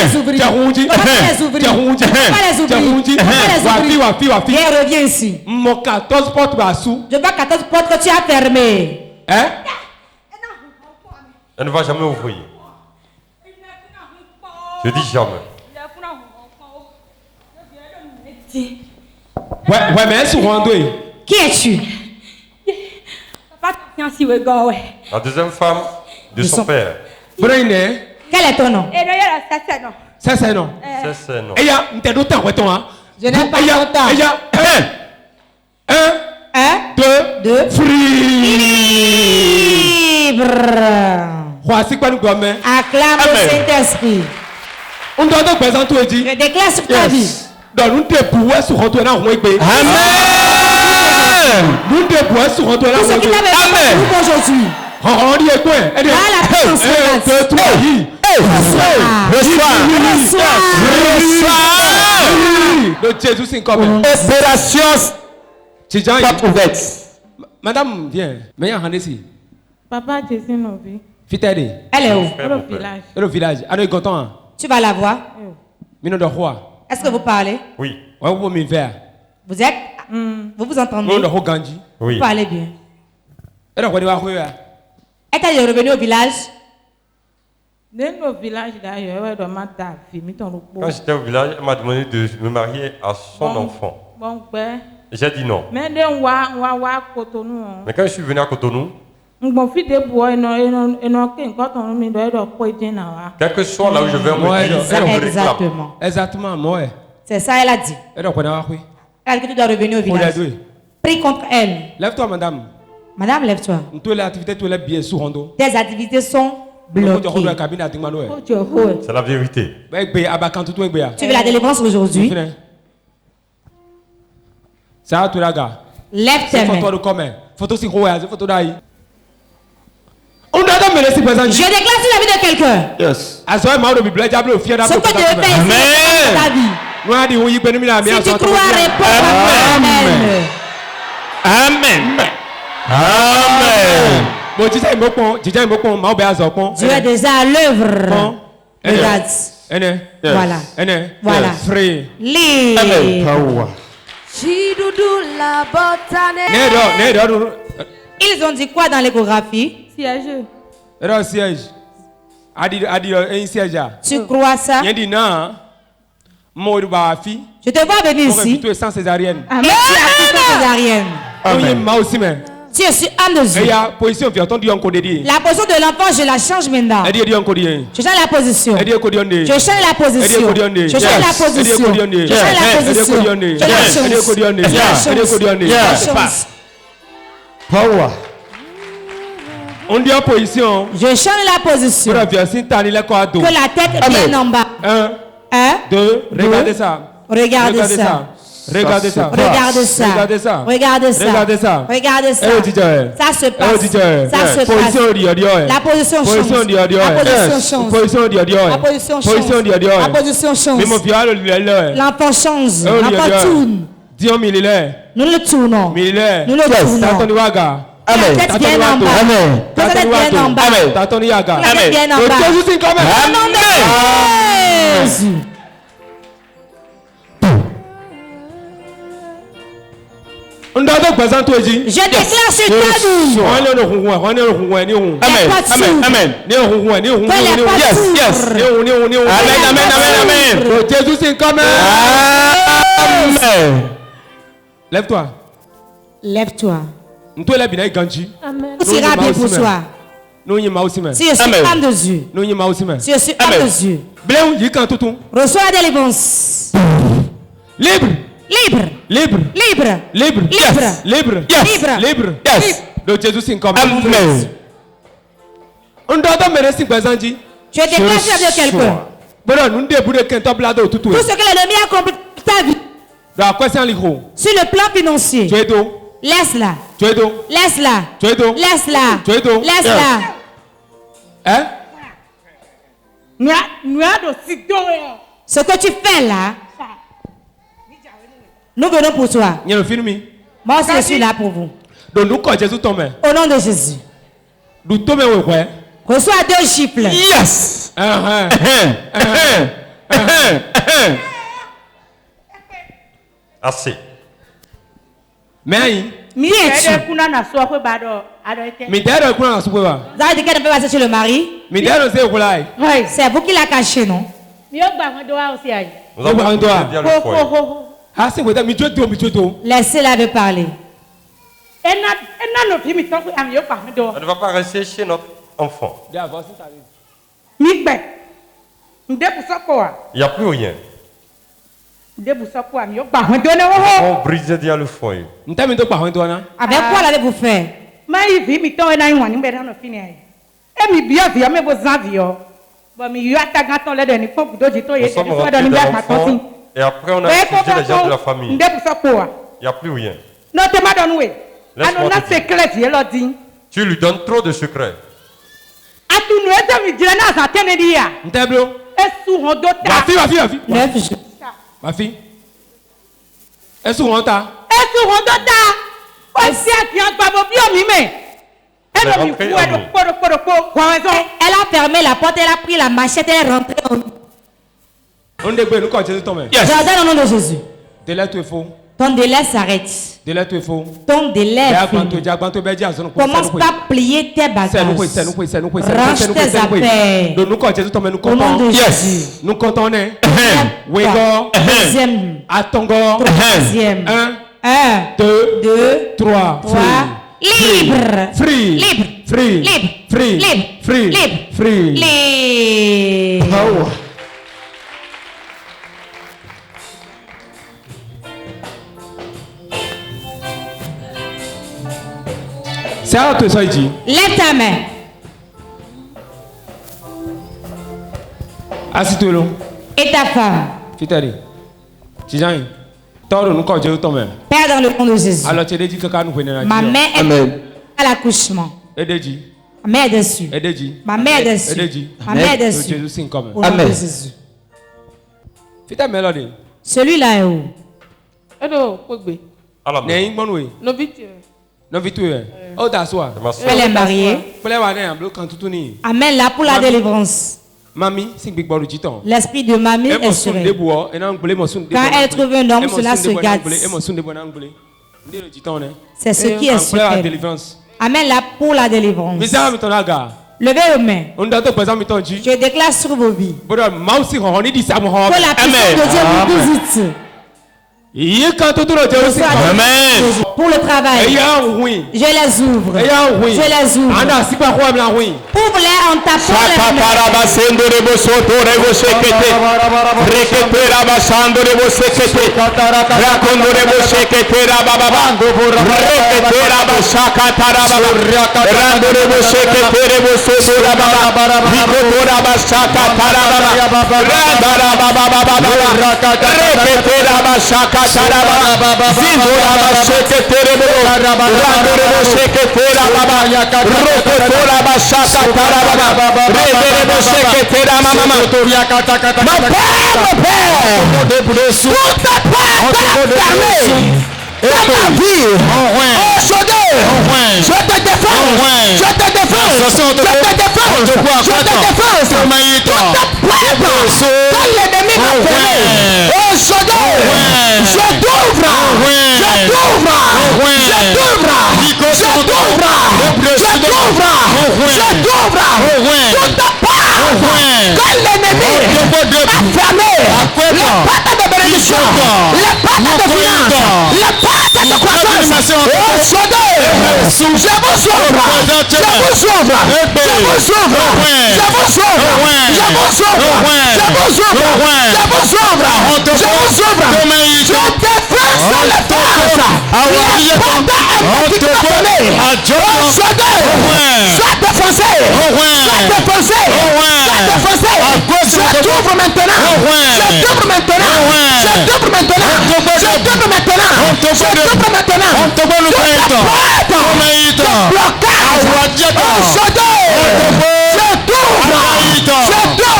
les ouvrir. Commence par les ouvrir. Commence par les ouvrir. Viens, reviens ici. Mon 14 portes bassou. Je vois 14 portes que tu as fermées. Hein? Elle ne va jamais ouvrir. Je dis jamais. Ouais, mais elle se rend. Qui es-tu? La deuxième femme de son père. Quel est ton nom? Ça c'est non. C'est non. Et il y a un temps ouais toi. Je n'ai pas ton temps. Il y a 1, 2, free. Libre. Voici quoi nous doit mettre. Acclame le Saint-Esprit. On doit donc présenter tout dit. Je déclare sur ta vie. Donc nous te pouvoir sur retourner en roi. Amen. Nous te pouvoir sur retourner en roi. Amen. Aujourd'hui. On dit quoi? Elle est la puissance de toi. Le Jésus c'est comme opération porte ouverte. Madame viens. Mais en ici. Papa Jésus Novi. Fitade. Elle est où? Au village. Le village. Alors content. Tu vas la voir. Mino de roi. Est-ce que vous parlez? Oui. Ouais, vous me faire. Vous êtes? Vous vous entendez? Mino de Gandhi. Oui. Vous parlez bien. Elle est revenue au village? Dans le village d'ailleurs, quand j'étais au village, elle m'a demandé de me marier à son enfant. Bon, ben. J'ai dit non. Mais quand je suis venu à Cotonou, quel que soit là où je vais, on me dit exactement. Exactement, moi. C'est ça, elle a dit. Elle a dit que tu dois revenir au village. Prie contre elle. Lève-toi, madame. Madame, lève-toi. Tes activités sont bloquées. C'est la vérité. Tu veux la délivrance aujourd'hui? Lève tes mains. Je déclare sur la vie de quelqu'un. Yes. Ce que Dieu fait dans ta vie. Si tu crois, réponds Amen. Amen. Amen. Dieu est déjà à l'œuvre. Regarde. Voilà. Voilà. Libre. Ils ont dit quoi dans l'échographie? Siège. Tu crois ça? Je te vois venir ici. Et tu as fait césarienne. Tu es sur un de Dieu. La position de l'enfant, je la change maintenant. Je change la position. Je change la position. Je change la position. Je change la position. Power. On dit en position. Je change la position. Que la tête vienne en bas. 1, 2, regardez ça. Regardez ça. Regardez ça. Regardez ça. Regardez ça. Regardez ça. Regardez ça. Regardez ça. Ça se passe. Ça se passe. La position change. La position change. La position change. L'enfant change. L'enfant tourne. Nous le tournons. Nous le tournons. Amen. La tête bien en bas. Amen. La tête bien en bas. Amen. La tête bien en bas. Jésus c'est comme Jésus. Je déclare sur toi. Amen. Yes. Amen. Jésus c'est comme Amen. Lève-toi. Lève-toi. Amen. Tout ira bien pour toi. Si je suis femme de Dieu. Si je suis homme de Dieu. Reçois la délivrance. Libre. Libre. Libre. Libre. Libre. Libre. Libre. Libre. Libre. Yes. Donc Jésus c'est comme Amen. On doit me dire par exemple. Tu déclares sur la vie de quelqu'un. Tout ce que l'ennemi a accompli dans ta vie. Sur le plan financier. Laisse-la. Laisse-la. Laisse-la. Laisse-la. Hein? Ce que tu fais là, nous venons pour toi. Moi aussi je suis là pour vous. Donc nous quand Jésus tombe. Au nom de Jésus. Nous tombons ouais. Reçois 2 chiffres. Yes. Assez. Mais Vous avez dit qu'elle ne peut pas passer chez le mari. Oui, c'est vous qui l'a caché, non? Nous avons dit le foyer. Laissez-la me parler. Elle ne va pas rester chez notre enfant. Il n'y a plus rien. On brise déjà le foyer. Avec quoi l'avez-vous fait? Nous sommes remplis d'enfants et après on a étudié les gens de la famille. Il n'y a plus rien. Laisse-moi te dire. Tu lui donnes trop de secrets. Ma fille. Est-ce qu'on t'a? Elle a fermé la porte, elle a pris la machette, elle est rentrée. Jardin au nom de Jésus. Ton délai s'arrête. Ton délai commence par plier tes bagages. Range tes affaires. Au nom de Jésus. Nous comptons. Deuxième. Troisième. 1, 2, 3. Libre. Free. Libre. Free. Libre. Free. Libre. Free. Libre. Free. Libre. Oh. C'est à toi ça dit. Lève ta main. Assis-toi là. Et ta femme. Fitari. Tijan. Toro nous quand Jésus tombe. Père dans le nom de Jésus. Alors tu as dit que quand nous venons ma mère est à l'accouchement. Aide-dit. Ma mère est dessus. Aide-dit. Ma mère est dessus. Aide-dit. Ma mère est dessus. Jésus c'est comme. Au nom de Jésus. Fita mélodie. Celui-là est où? N'est une bonne oui. Noviture. Oh d'asseoir. Elle est mariée. Amen là pour la délivrance. Mamie, c'est big ball du temps. L'esprit de mamie est sur elle. Quand elle trouve un homme, cela se gâte. C'est ce qui est sur elle. Amen là pour la délivrance. Levez vos mains. Je déclare sur vos vies. Que la puissance de Dieu vous visite. Amen. Pour le travail, je les ouvre. Je les ouvre. Ouvre-les en tapant les dans ma vie. Aujourd'hui, je te défends. Je te défends. Je te défends. Je te défends. Quand l'ennemi m'a fermé, aujourd'hui, je t'ouvre. Je t'ouvre. Je t'ouvre. Je t'ouvre. Je t'ouvre. Je t'ouvre. Toute part. Quand l'ennemi m'a fermé, les portes de bénédiction, les portes de finance, les portes de croissance, aujourd'hui, je vous ouvre. Je vous ouvre. Je vous ouvre. Je vous ouvre. Je vous ouvre. Je vous ouvre. Je vous ouvre. Je vous ouvre. Je défends sur les forces. Les portes immédiatement. Aujourd'hui, sois défoncé. Sois défoncé. Sois défoncé. Je t'ouvre maintenant. Je t'ouvre maintenant. Je t'ouvre maintenant. Je t'ouvre maintenant. Je t'ouvre maintenant. Blocage. Aujourd'hui, je t'ouvre. Je t'ouvre. Je t'ouvre. Je t'ouvre.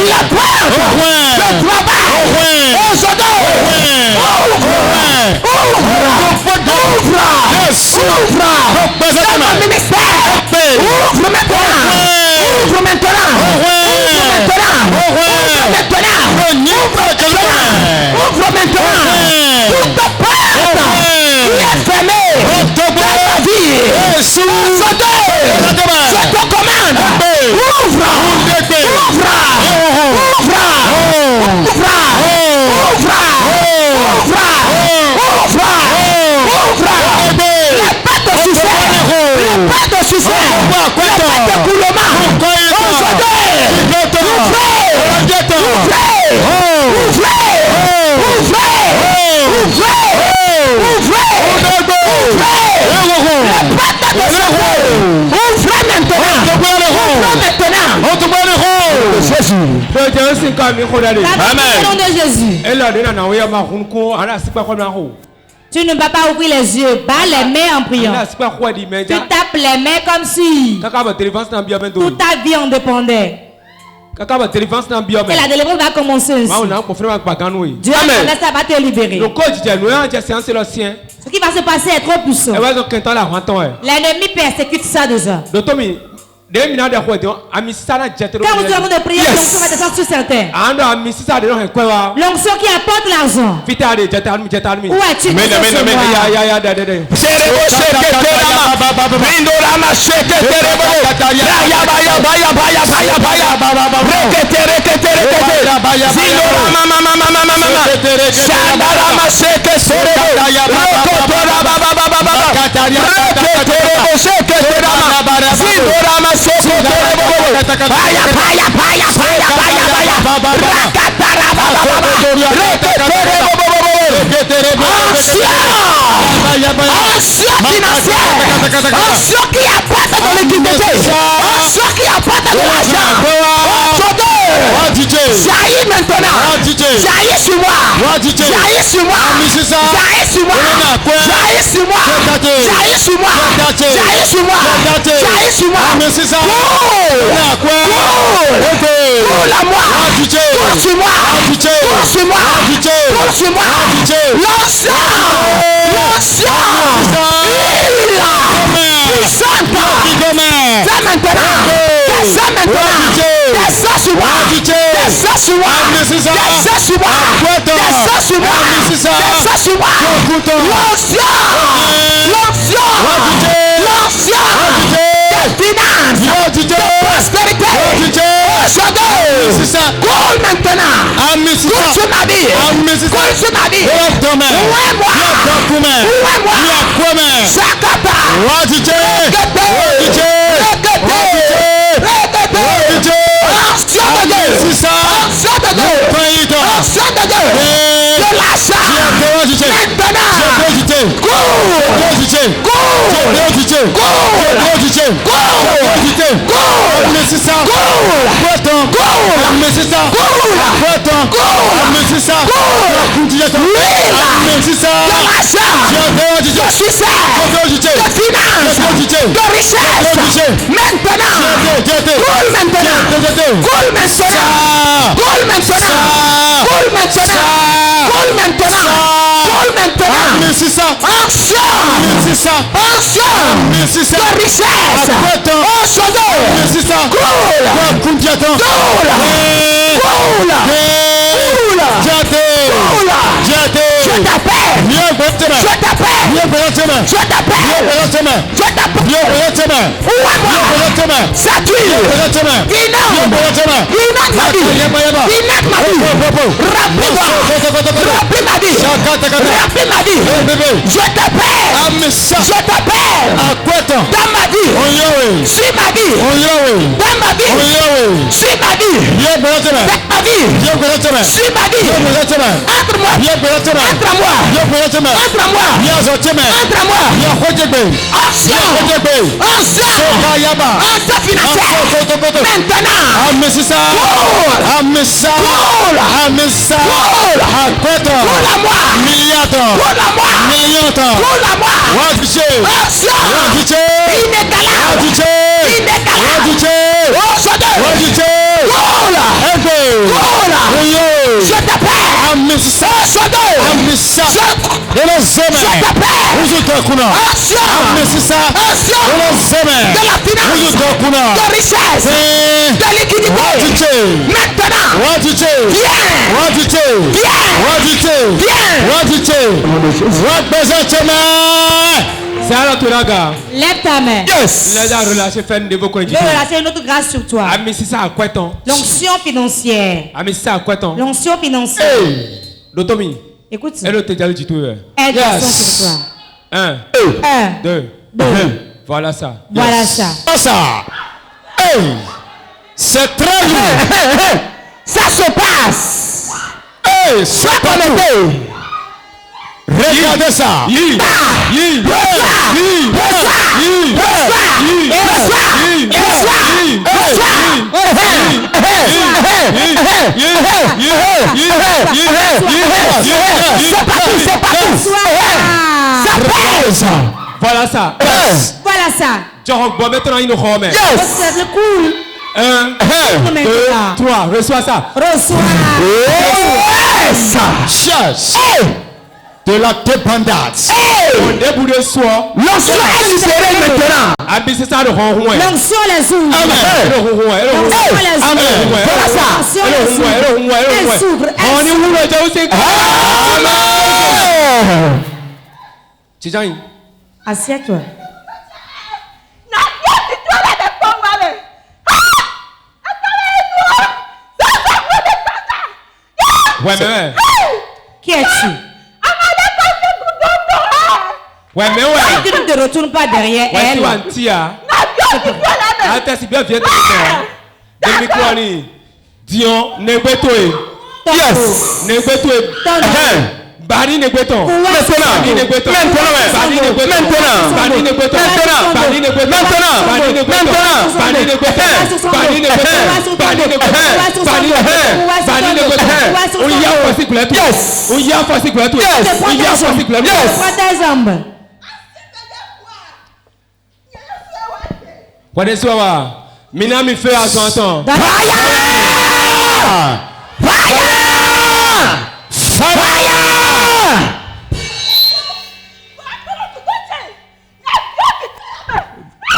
La porte. Le travail. Aujourd'hui, ouvre dans mon ministère. Ouvre maintenant. Ouvre maintenant. Ouvre maintenant. Toute porte qui est fermée dans ma vie. Aujourd'hui, je te commande. Ouvre. Pas de succès, pas de coulement. Tu ne vas pas ouvrir les yeux, bats les mains en priant. Tu tapes les mains comme si toute ta vie en dépendait. Et la délivrance va commencer ainsi. Dieu ça va te libérer. Ce qui va se passer est trop puissant. L'ennemi persécute ça déjà. Quand nous avons de prier, l'onction va descendre sur certains. L'onction qui apporte l'argent. Où es-tu? Jaillis maintenant. Jaillis sur moi. Jaillis sur moi. Jaillis sur moi. Jaillis sur moi. Jaillis sur moi. Jaillis sur moi. Jaillis sur moi. La moi. Sur moi. Sur moi. Sur moi. L'ancien. Puissante. Fais maintenant. Descends maintenant. Descends sur moi. Descends sur moi. Descends sur moi. Descends sur moi. Descends sur moi. L'ancien. Finance, de prospérité, coule maintenant, coule sur ma vie, coule sur ma vie, où est moi, Sakata, de l'achat, maintenant, coule, Lève ta main. Yes. Je vais relâcher une autre grâce sur toi. L'onction financière. L'onction financière. Écoute ça. Elle descend sur toi. 1, 2. Voilà ça. Voilà ça. Hey. C'est très bien. Ça se passe. Hey, sois connecté. Regardez ça. Voilà ça. Voilà ça. Maintenant, il nous remet. C'est cool. 1, 2, 3. Reçois ça. Reçois. Cherche. De la dépendance. L'onction est libérée maintenant. L'onction les ouvre. L'onction les ouvre. Voilà ça. Elle s'ouvre. Amen. Assieds-toi. Ouais, mais qui es-tu? Ouais, mais ouais. Tu ne te retournes pas derrière elle. Tu antia. Attends, si bien viens te faire. De micro Dion, nebetoe. Yes. Nebetoe. Bari negbeton. Maintenant. Minami fait à son temps.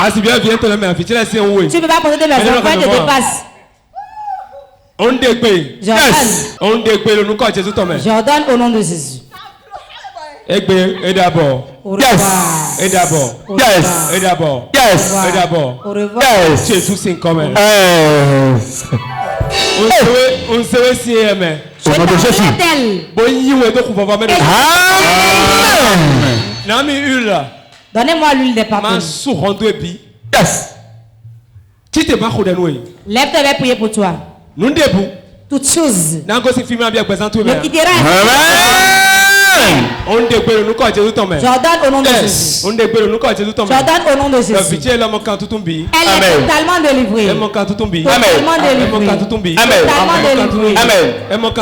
Ah, si bien viens te la main, tu laisses où? Tu peux pas porter de la enfants te dépasse. On dépaye. On dépaye le nom de Jésus Thomas. J'ordonne au nom de Jésus. Et d'abord. Yes. Et d'abord. Yes. Et d'abord. Yes. Et d'abord. Au revoir. Yes. Jésus c'est commun. Yes. On se si aimé. Au nom de Jésus. Bon, il y a donc on va mettre. Amen. Non mais huile. Donnez-moi l'huile des parfums. Yes. Qui te bat au denoué? Lève ta main, prier pour toi. Nous debout. Toutes choses. N'ango si film bien présenté. Ne quittera. Amen. J'ordonne au nom de Jésus. J'ordonne au nom de Jésus. Elle est totalement délivrée. Totalement délivrée. Totalement délivrée.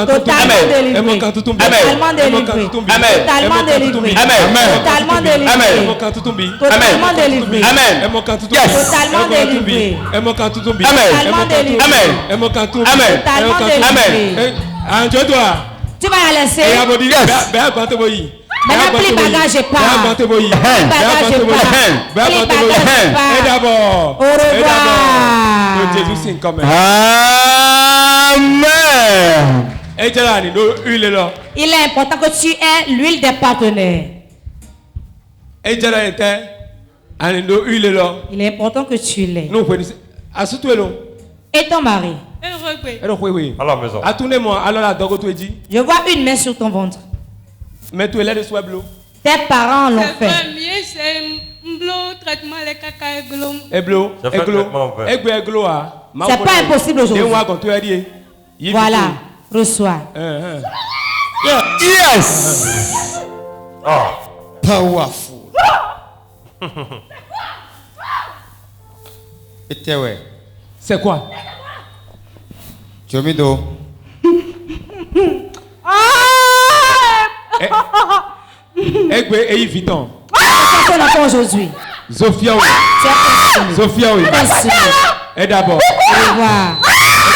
Totalement délivrée. Totalement délivrée. Totalement délivrée. Totalement délivrée. Totalement délivrée. Totalement délivrée. Totalement délivrée. Tu vas la laisser. Maintenant, plus bagage et pas. Au revoir. Amen. Il est important que tu aies l'huile des partenaires. Il est important que tu l'aies. Et ton mari? À la maison. Je vois une main sur ton ventre. Tes parents l'ont fait. C'est pas impossible aujourd'hui. Voilà, reçois. Yes. Powerful. C'est quoi? Jomido. Egbe et Viton. C'est ce qu'on aujourd'hui. Sophia oui. Sophia oui. Et d'abord. Au revoir.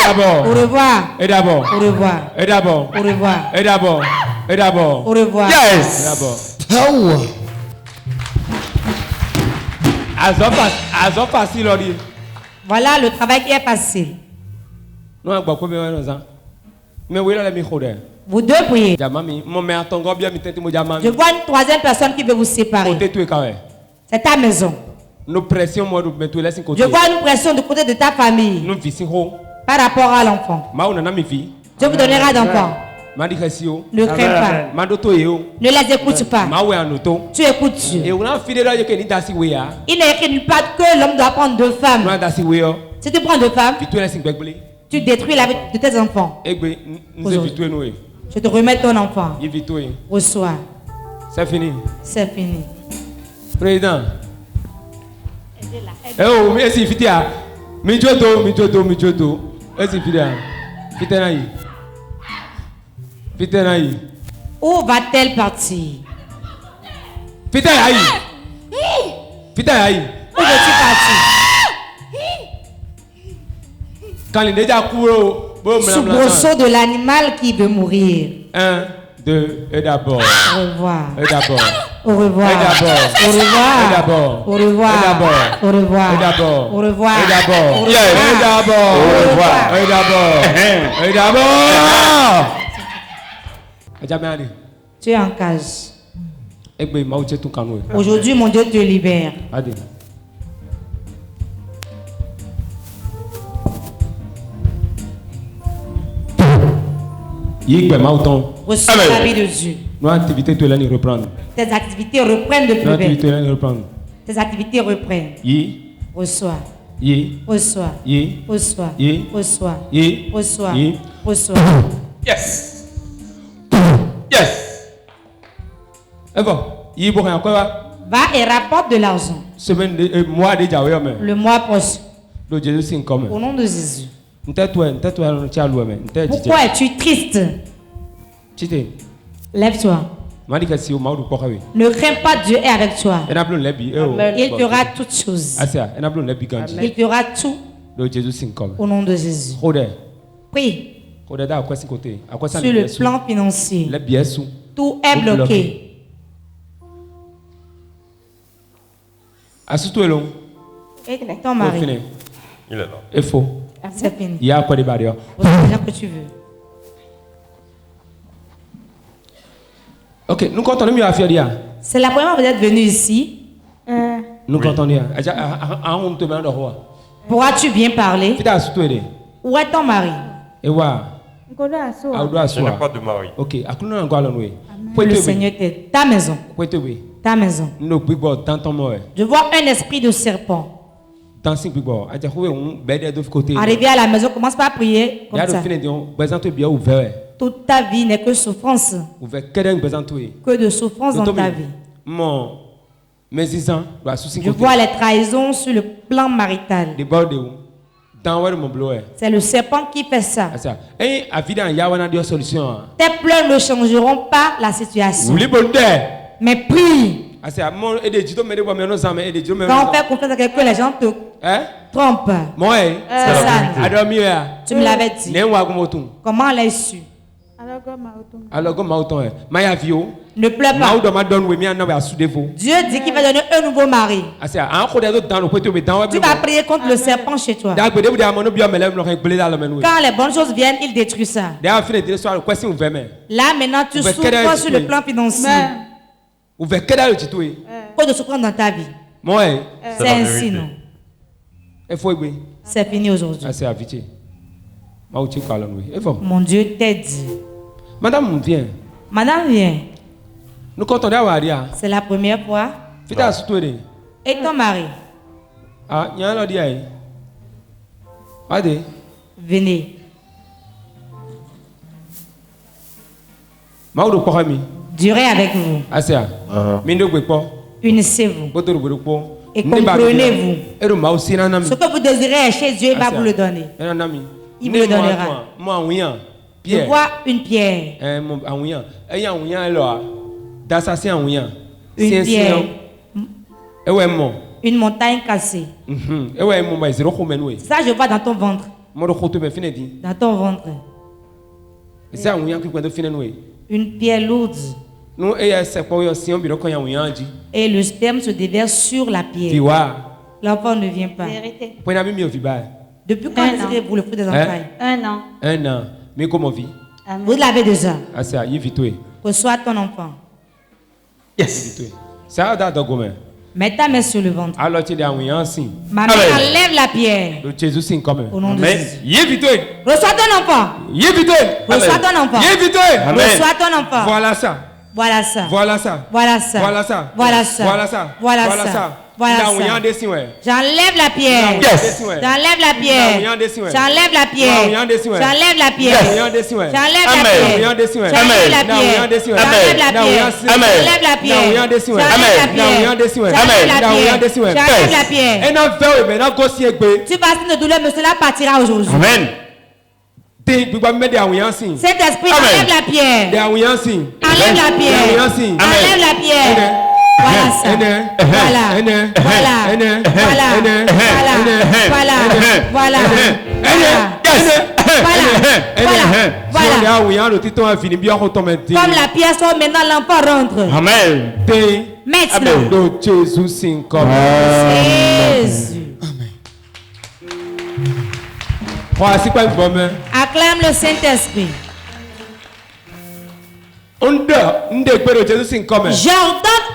D'abord. Au revoir. Et d'abord. Au revoir. Et d'abord. Au revoir. Et d'abord. Et d'abord. Au revoir. Yes. D'abord. Power. Azo facile on dit. Voilà le travail qui est facile. Non, pas quoi bien ça. Mais oui là les micros là. Vous deux priez. Mon mère ton gars bien mi tente mo jamami. Je vois une troisième personne qui veut vous séparer. C'est ta maison. Nous pression moi de mettre laisse côté. Je vois une pression du côté de ta famille. Nous visons par rapport à l'enfant. Je vous donnerai d'enfants. Ne crains pas. Ne les écoute pas. Tu écoutes Dieu. Il n'est pas que l'homme doit prendre deux femmes. Si tu prends deux femmes, tu détruis la vie de tes enfants. Je te remets ton enfant. Reçois. C'est fini. C'est fini. Président. Oh, mais c'est fini. Mijodo. Est-ce fini? Où va-t-elle partir? Où veux-tu partir? Soubresaut de l'animal qui veut mourir. 1, 2, et d'abord. Au revoir. Et d'abord. Au revoir. Et d'abord. Au revoir. Et d'abord. Au revoir. Et d'abord. Au revoir. Et d'abord. Au revoir. Et d'abord. Au Et d'abord. Au revoir. Et d'abord. Et d'abord. Tu es en cage. Aujourd'hui, mon Dieu te libère. Reçois la vie de Dieu. Tes activités reprennent de plus belle. Tes activités reprennent. Reçois. Reçois. Reçois. Reçois. Reçois. Reçois. Yes. Yes. Va et rapporte de l'argent. Le mois prochain. Au nom de Jésus. Pourquoi es-tu triste? Lève-toi. Ne crains pas, Dieu est avec toi. Il fera toutes choses. Il fera tout au nom de Jésus. Prie. Sur le plan financier, tout est bloqué. Et ton mari. Il est là. Il faut. C'est fini. Il y a quoi de barrières? Déjà que tu veux. Ok, nous comptons mieux à faire dire. C'est la première fois que vous êtes venu ici. Nous comptons dire. Pourras-tu bien parler? Où est ton mari? Je n'ai pas de mari. Ok, le Seigneur t'aide. Ta maison. Ta maison. Je vois un esprit de serpent. Arrivé à la maison, commence pas à prier comme ça. Toute ta vie n'est que souffrance. Que de souffrance dans ta vie. Je vois les trahisons sur le plan marital. C'est le serpent qui fait ça. Tes pleurs ne changeront pas la situation. Mais prie. Quand on fait confiance à quelqu'un, les gens te trompent. C'est ça. Tu me l'avais dit. Comment l'as-tu su? Ne pleure pas. Dieu dit qu'il va donner un nouveau mari. Tu vas prier contre le serpent chez toi. Quand les bonnes choses viennent, il détruit ça. Là maintenant tu souffres sur le plan financier. Quoi de souffrance dans ta vie? C'est ainsi, non? C'est fini aujourd'hui. Mon Dieu t'aide. Madame vient. Madame vient. Nous comptons d'avoir. C'est la première fois. Et ton mari? Ah, il y a un autre. Allez. Venez. Durez avec vous. Unissez-vous. Et comprenez-vous. Ce que vous désirez chez Dieu, il va vous le donner. Il vous le donnera. Je vois une pierre. Une pierre. Une montagne cassée. Ça, je vois dans ton ventre. Dans ton ventre. Une pierre lourde. Et le sperme se déverse sur la pierre. L'enfant ne vient pas. Depuis quand désirez-vous le fruit des entrailles? 1 an. 1 an. Mais comment vit? Vous l'avez déjà. Reçois ton enfant. Yes. Mets ta main sur le ventre. Ma main enlève la pierre. Au nom de Jésus. Reçois ton enfant. Reçois ton enfant. Reçois ton enfant. Voilà ça. Voilà ça. Voilà ça. Voilà ça. Voilà ça. Voilà ça. Voilà ça. Voilà ça. Voilà ça. J'enlève la pierre. J'enlève la pierre. J'enlève la pierre. J'enlève la pierre. J'enlève la pierre. J'enlève la pierre. J'enlève la pierre. J'enlève la pierre. J'enlève la pierre. Tu passes une douleur, mais cela partira aujourd'hui. Amen. Cet esprit enlève la pierre. Enlève la pierre. Enlève la pierre. Voilà ça. Voilà. Voilà. Voilà. Voilà. Voilà. Voilà. Comme la pierre sort maintenant, l'enfant rentre. Amen. Maintenant. Jésus. Acclame le Saint-Esprit. J'ordonne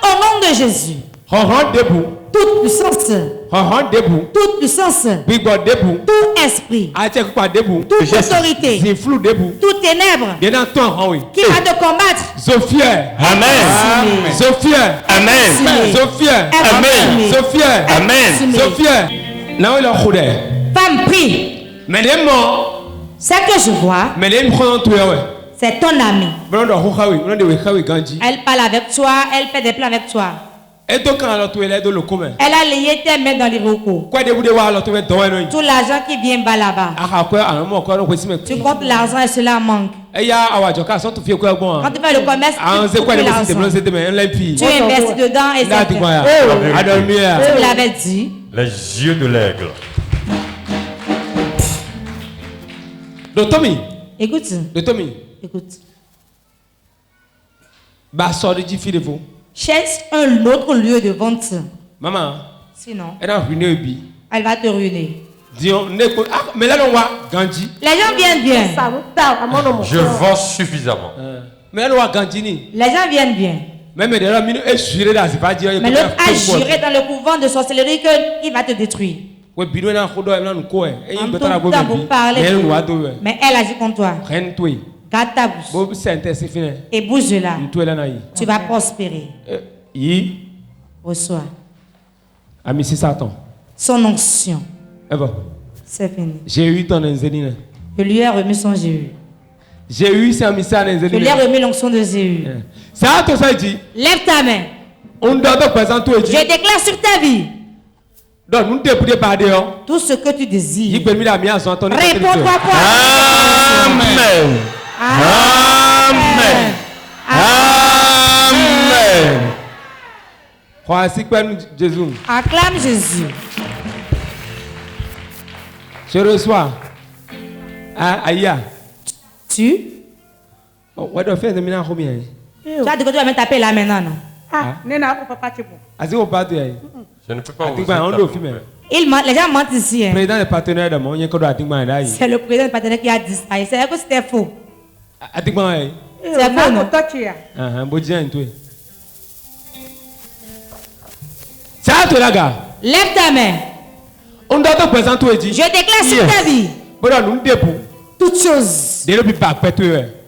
au nom de Jésus. Toute puissance. Toute puissance. Tout esprit. Toute autorité. Toute ténèbre. Qui va te combattre. Sophia. Amen. Sophia. Amen. Sophia. Amen. Sophia. Amen. Sophia. Femme, prie. Ce que je vois. C'est ton ami. Elle parle avec toi, elle fait des plans avec toi. Elle a lié tes mains dans les recos. Tout l'argent qui vient bas là-bas. Tu comptes l'argent et cela manque. Quand tu fais le commerce, tu investis dedans et c'est tu l'avais dit. Les yeux de l'aigle. Écoute. Écoute. Cherche un autre lieu de vente. Maman. Sinon. Elle va te ruiner. Les gens viennent bien. Je vends suffisamment. Les gens viennent bien. Mais l'autre a juré dans le couvent de sorcellerie qu'il va te détruire. Vous parlez, mais elle agit contre toi. Garde ta bouche et bouge là. Tu vas prospérer. Reçois son onction. C'est fini. J'ai eu ton Angelina. Je lui ai remis son Jéhu. Jéhu c'est un mystère des Je lui ai remis l'onction de Jéhu. Ça tout ça dit. Lève ta main. On doit te présenter. Je déclare sur ta vie. Donc nous te prions par dehors. Tout ce que tu désires. Réponds-toi quoi. Amen. Amen. Amen. Jésus. Acclame Jésus. Je reçois. Aïe. Tu? Ouais, tu fais de mina combien? Tu as dit que tu vas me taper là maintenant, non? Je ne peux pas. Les gens mentent ici. Hein. Président des partenaires de mon c'est le président des partenaires qui a dit ça. C'est vrai que c'était faux. C'est faux, non? Lève ta main. Je déclare sur ta vie. Toutes choses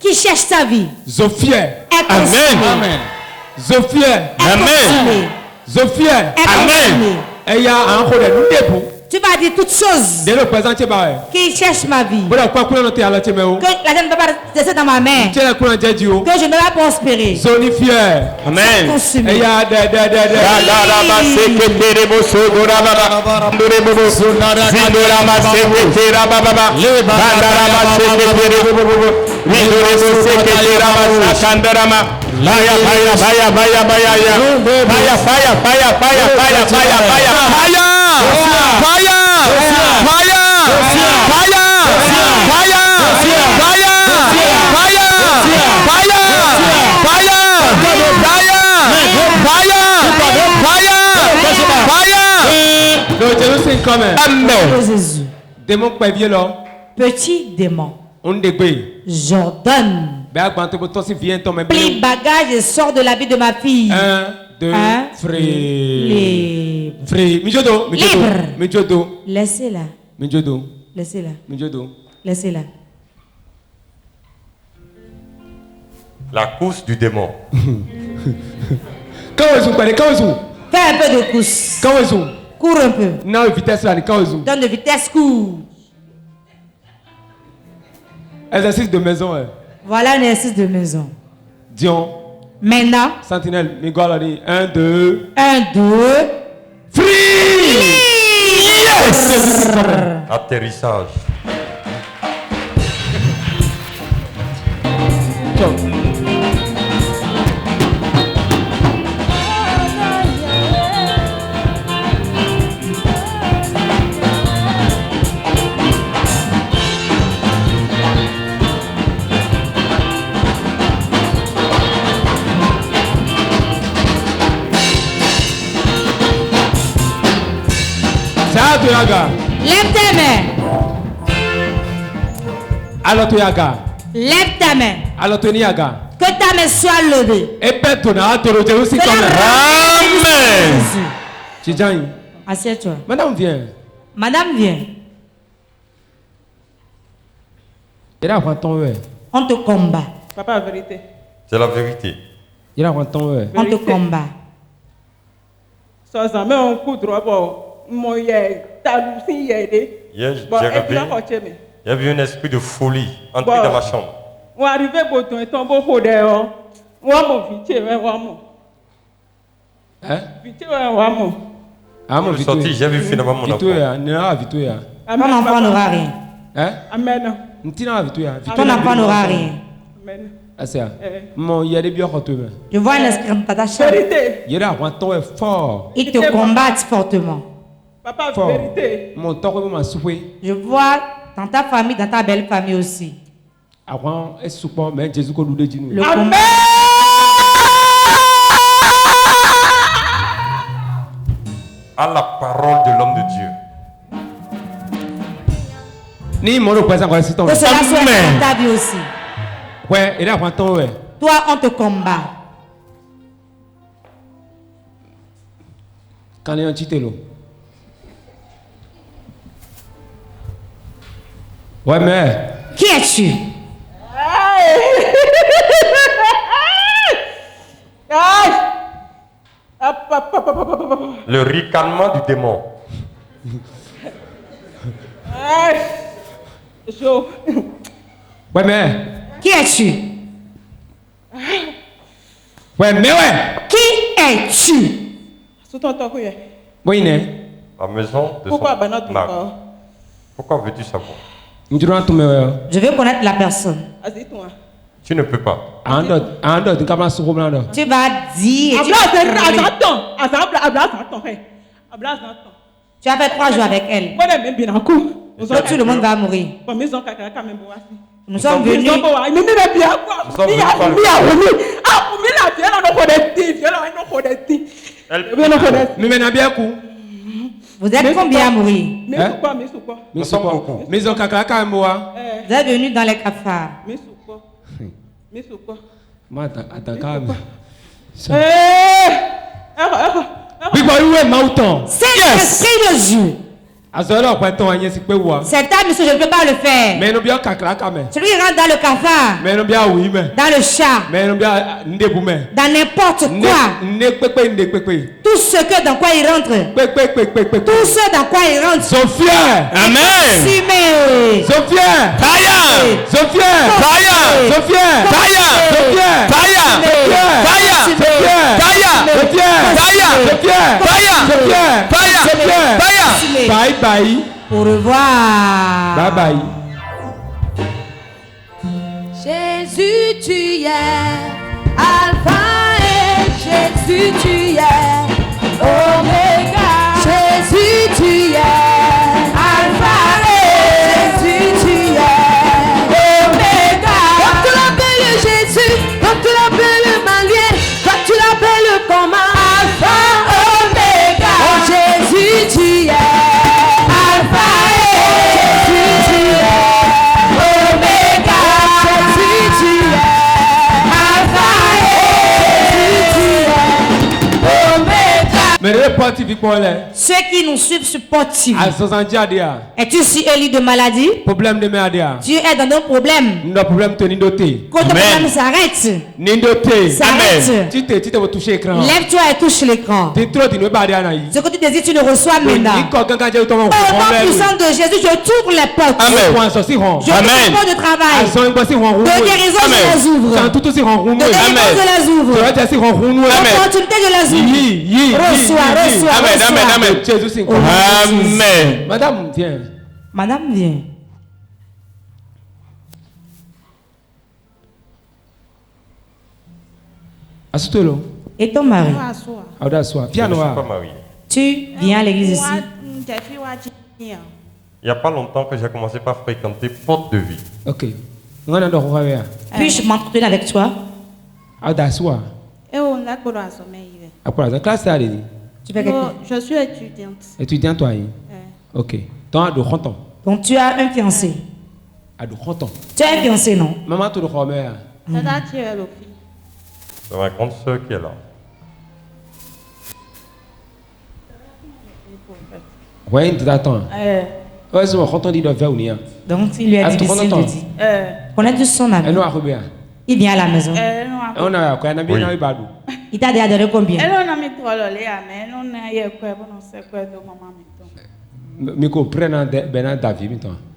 qui cherchent ta vie. Amen. Amen. Amen. Tu vas dire toutes choses qui cherchent ma vie. Que la gente ne peut pas rester dans ma main. Que je ne vais pas prospérer. Amen. Jésus. Petit démon. J'ordonne. Plie bagage et sors de la vie de ma fille. 1, 2, libre. Laissez-la. Laissez-la. Laissez-la. La course du démon. Fais un peu de course. Cours un peu. Donne de vitesse, cours. Exercice de maison. Voilà un exercice de maison. Dion. Maintenant. Sentinelle. 1, 2. 1, 2. Free! Yes! Atterrissage. Lève ta main. Alors tu yaga. Lève ta main. Alors tu yaga. Que ta main soit levée. Et petona torote aussi comme Amen. Tijani. Assieds-toi. Madame vient. Madame vient. Il a prend ton verre. On te combat. Papa, la vérité. C'est la vérité. Il a prend ton verre. On te combat. Ça met un coup droit pour Hier, j'ai vu un esprit de folie entrer dans ma chambre. On arrivé pour ton tombeau pour dehors. Hein? Je suis sorti, j'ai vu finalement mon enfant. Ton enfant n'aura rien. Amen. Ton enfant n'aura rien. Je vois un esprit dans ta chambre. Il te combat fortement. Papa, vérité. Je vois dans ta famille, dans ta belle famille aussi. Le Amen. À la parole de l'homme de Dieu. Que cela soit dans ta vie aussi. Toi, on te combat. Ouais, mais. Qui es-tu? Le ricanement du démon. Ouais, mais. Qui es-tu? Ouais, mais ouais. Qui es-tu? Oui, né. La maison de son mari. Pourquoi veux-tu savoir? Je veux connaître la personne. Tu ne peux pas. Tu vas dire. Tu as fait 3 jours avec elle. Tout le monde va mourir. Nous sommes venus. Vous êtes combien à mourir? Nous sommes beaucoup. Vous êtes venus dans les cafards. C'est l'esprit de Dieu. Cet homme, monsieur, je ne peux pas le faire. Celui qui rentre dans le cafard, dans le chat, dans n'importe quoi, tout ce que dans quoi il rentre, tout ce dans quoi il rentre, Sophia, amen. Simé, Sophia, Taya, Sophia, Taya, Sophia, Taya, Sophia, Taya, Sophia, Taya, Sophia, Taya, Sophia, Taya, Sophia, Taya, Sophia, Taya. Bye bye. Au revoir. Bye bye. Jésus, tu es Alpha et Jésus, tu es Oméga. Jésus, tu es Alpha et Jésus, tu es Oméga. Quand tu l'appelles Jésus, quand tu l'appelles Malien, quand tu l'appelles comment? Alpha, Oméga. Oh Jésus, tu es Alpha et Jésus, tu es Oméga. Jésus, tu es Alpha et Jésus, tu es Oméga. Ceux qui nous suivent sur Portive. Es-tu si élu de maladie? Tu es dans nos problèmes. Quand ton problème s'arrête, lève-toi et touche l'écran. Ce que tu désires, tu le reçois maintenant. Au nom puissant de Jésus, je t'ouvre les portes. Je t'ouvre les portes de travail. De guérison, je les ouvre. De délivrance, je les ouvre. D'opportunité, je les ouvre. Reçois. Amen. Amen. Madame, viens. Madame, viens. Et ton mari? Viens, Je ne suis pas marié. Tu viens à l'église ici? Il n'y a pas longtemps que j'ai commencé par fréquenter Porte de Vie. Ok. Puis-je m'entretenir avec toi? Tu fais quelque... Je suis étudiante. Étudiante, toi? Ok. Donc tu as un fiancé? Tu as un fiancé, non? Maman, tu le C'est ma grande soeur qui est là. Oui, tu t'attends. Donc il lui a difficile de dire. On a dit son ami. Il vient à la maison. Il t'a déjà donné combien?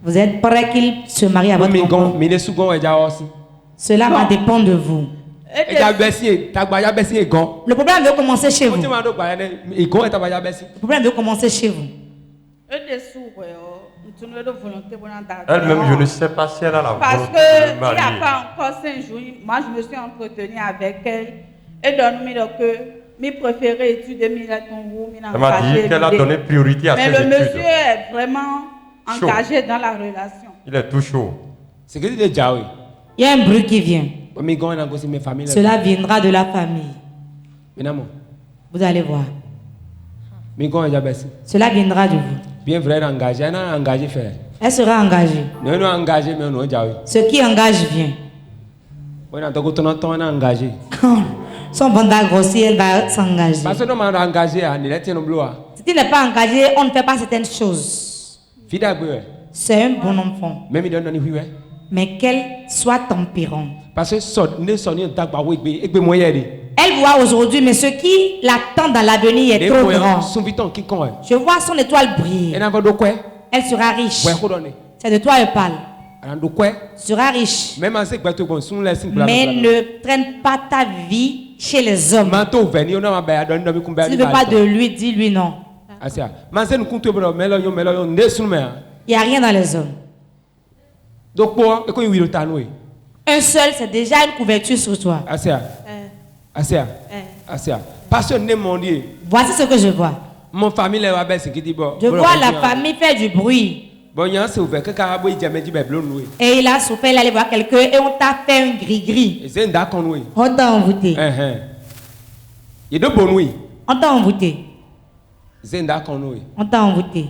Vous êtes prêt qu'il se marie à votre enfant? Cela va dépendre de vous. Le problème veut commencer chez vous. Le problème veut commencer chez vous. Elle-même, je ne sais pas si elle a la volonté Parce de qu'il n'y marier. a pas encore 5 jours, moi je me suis entretenue avec elle. Elle donne que mes préférés études, elle m'a dit qu'elle a donné priorité à ses études. Mais le monsieur est vraiment engagé dans la relation. Il est tout chaud. Il y a un bruit qui vient. Cela viendra de la famille. Vous allez voir. Cela viendra de vous. Bien vrai, engagé, faire. Elle sera engagée. Ce qui engage vient. Quand son bandage grossit, elle va s'engager. Si tu n'es pas engagé, on ne fait pas certaines choses. C'est un bon enfant. Mais qu'elle soit tempérante. Elle voit aujourd'hui, mais ce qui l'attend dans l'avenir est trop grand. Je vois son étoile briller. Elle sera riche. C'est de toi elle parle. Tu seras riche. Mais ne traîne pas ta vie chez les hommes. Si tu ne veux pas de lui, dis-lui non. Il n'y a rien dans les hommes. Un seul, c'est déjà une couverture sur toi. Voici ce que je vois. Je vois la famille faire du bruit. Et il a souffert, il allait voir quelqu'un et on t'a fait un gris-gris. On t'a envoûté. On t'a envoûté. On t'a envoûté.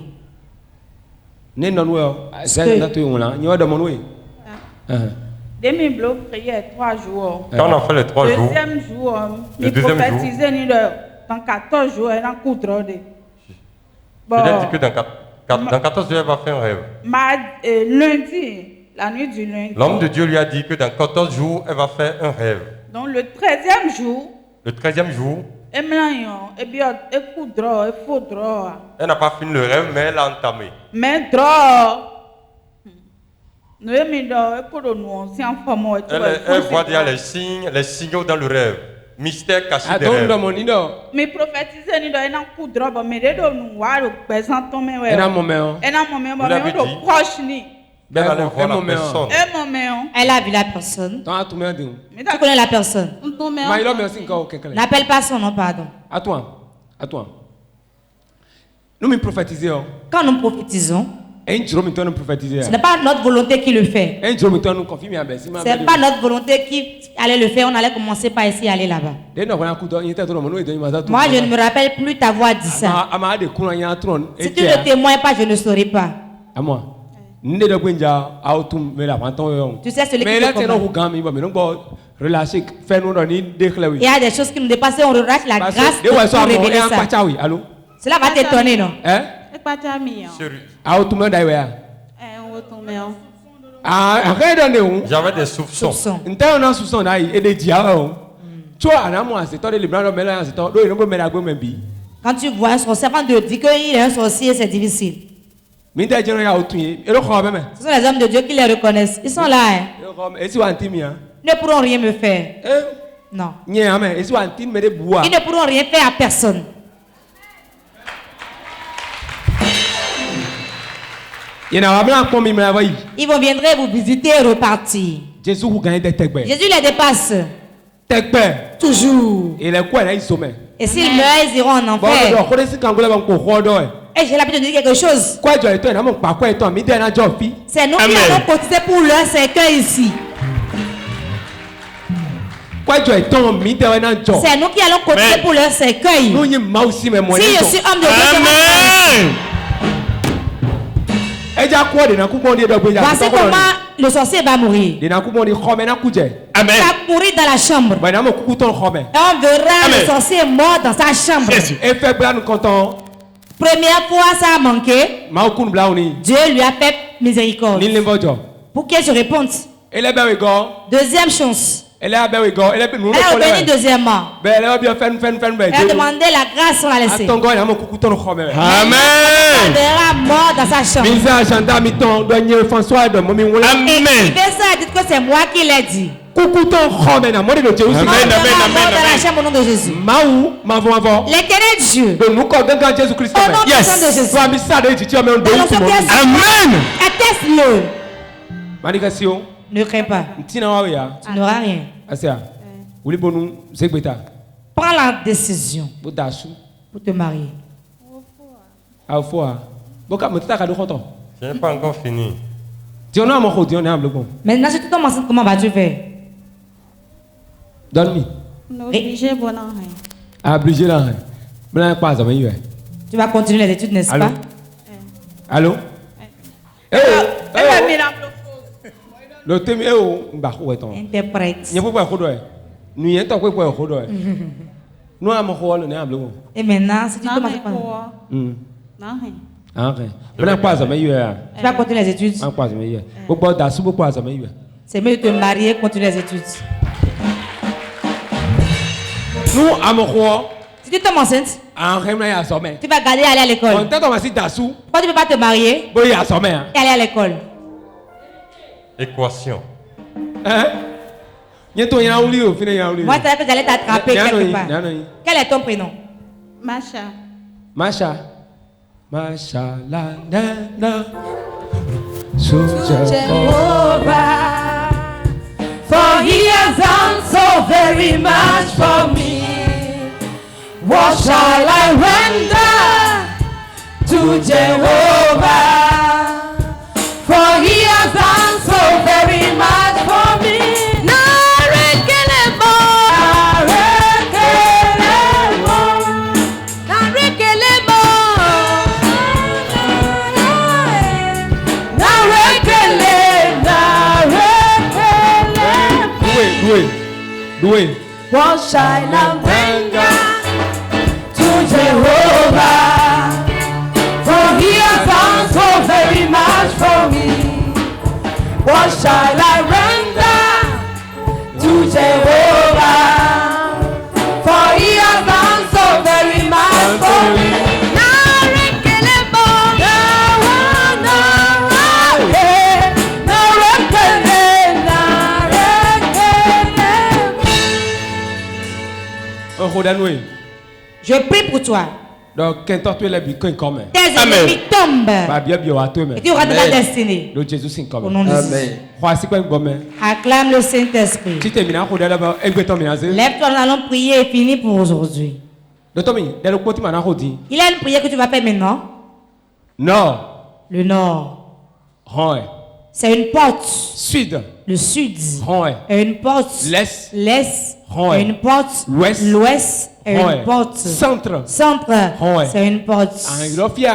Demi-bloc prière 3 jours. Quand on a fait les 3 jours, le deuxième jour, dans 14 jours, elle a un coup de rôde. Bon, il a dit que dans 14 jours, elle va faire un rêve. Lundi, la nuit du lundi. L'homme de Dieu lui a dit que dans 14 jours, elle va faire un rêve. Donc le 13e jour, elle n'a pas fini le rêve, mais elle a entamé. Mais elle voit déjà les signaux dans le rêve. Mystère caché des rêves. Mais prophétiser ni dans un coup de robe, mais de nous voir le présent tomber. Elle a vu la personne. Tu connais la personne. N'appelle pas son nom, pardon. Attends. Nous prophétisons. Quand nous prophétisons, ce n'est pas notre volonté qui le fait. Ce n'est pas notre volonté qui allait le faire. On allait commencer par ici et aller là-bas. Moi, je ne me rappelle plus t'avoir dit ça. Si tu ne témoignes pas, je ne saurais pas. Tu sais, celui qui il y a des choses qui nous dépassent et on relâche la grâce pour révéler ça. Cela va t'étonner, non? J'avais des soupçons. Quand tu vois un sorcier, avant de dire qu'il est un sorcier, c'est difficile. Ce sont les hommes de Dieu qui les reconnaissent. Ils sont là. Ils ne pourront rien me faire. Non. Ils ne pourront rien faire à personne. Ils vont venir vous visiter et repartir. Jésus les dépasse. Toujours. Et s'ils meurent, ils iront en enfer. Et j'ai l'habitude de dire quelque chose. C'est nous qui allons cotiser pour leur cercueil ici. C'est nous qui allons cotiser pour leur cercueil. Si je suis homme de Dieu, voici comment le sorcier va mourir. Il va mourir dans la chambre. Et on verra le sorcier mort dans sa chambre. Première fois, ça a manqué. Dieu lui a fait miséricorde. Pour qu'elle se réponde. Deuxième chance. Elle a obéi deuxièmement. Elle a demandé la grâce, on l'a laissé. Amen. Elle verra mort dans sa chambre. Amen. Et ça, dites que c'est moi qui l'ai dit. Amen. L'éternel Dieu. Au nom de Jésus. Amen. Atteste-le. Ne crains pas. Tu n'auras rien. Prends la décision pour te marier. Je n'ai pas encore fini. Maintenant, si tu tombes enceinte, comment vas-tu faire? Tu vas continuer les études, n'est-ce pas? Allô? Interprète. Et maintenant, si tu commences tu vas continuer les études. C'est mieux de te marier et continuer les études. Si tu tombes enceinte, tu vas garder aller à l'école. Pourquoi tu ne peux pas te marier et aller à l'école? Équation. Hein? Moi, je savais que j'allais t'attraper quelque part. Quel est ton prénom? Masha. Masha. Masha la na. Jehovah, for he has done so very much for me. What shall I render to Jehovah? For he has done so very much for me. Doué. What shall I render to Jehovah? For he has done so very much for me. What shall I render to Jehovah? For he has done so very much for me. Je prie pour toi. Donc, tes ennemis tombent. Et tu auras de la destinée. Au nom de Jésus. Acclame le Saint-Esprit. Lève-toi, nous allons prier et finir pour aujourd'hui. Il y a une prière que tu vas faire maintenant. Nord. Le nord. C'est une porte. Sud. Le sud. Et une porte. L'est. L'est. Et une porte. L'ouest. L'ouest. Et une porte. Centre. Centre. C'est une porte. Tu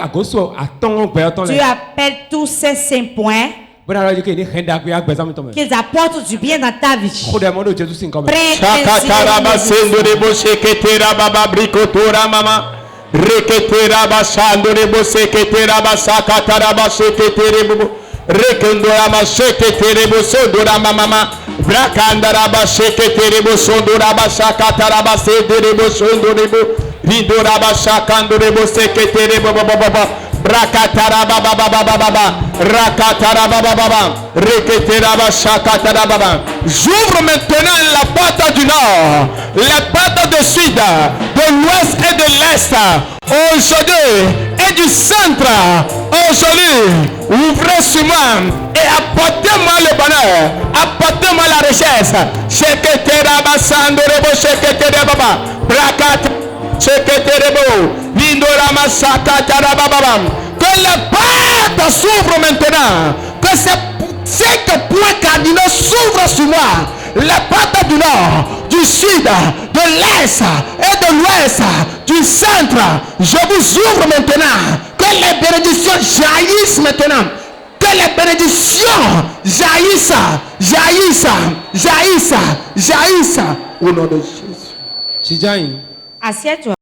appelles tous ces 5 points qu'ils apportent du bien dans ta vie. Rekendorama sheke terebo sondorama mama brakandaraba sheke terebo sondoraba shakataraba sederebo sondorebo rindoraba shakandorebo seke terebo baba brakataraba baba rakataraba baba reketeraba shakataraba. J'ouvre maintenant la porte du nord, la porte du sud, de l'ouest et de l'est, aujourd'hui et du centre. Aujourd'hui, ouvrez sur moi et apportez-moi le bonheur, apportez-moi la richesse. Sheketeraba sandorebo sheketereba brakat sheketerebo lindorama sakataraba baba. Que les portes s'ouvrent maintenant, que ces 5 points cardinaux s'ouvrent sur moi. Les portes du nord, du sud, de l'est et de l'ouest, du centre. Je vous ouvre maintenant. Que les bénédictions jaillissent maintenant. Que les bénédictions jaillissent, jaillissent. Au nom de Jésus. Assieds-toi.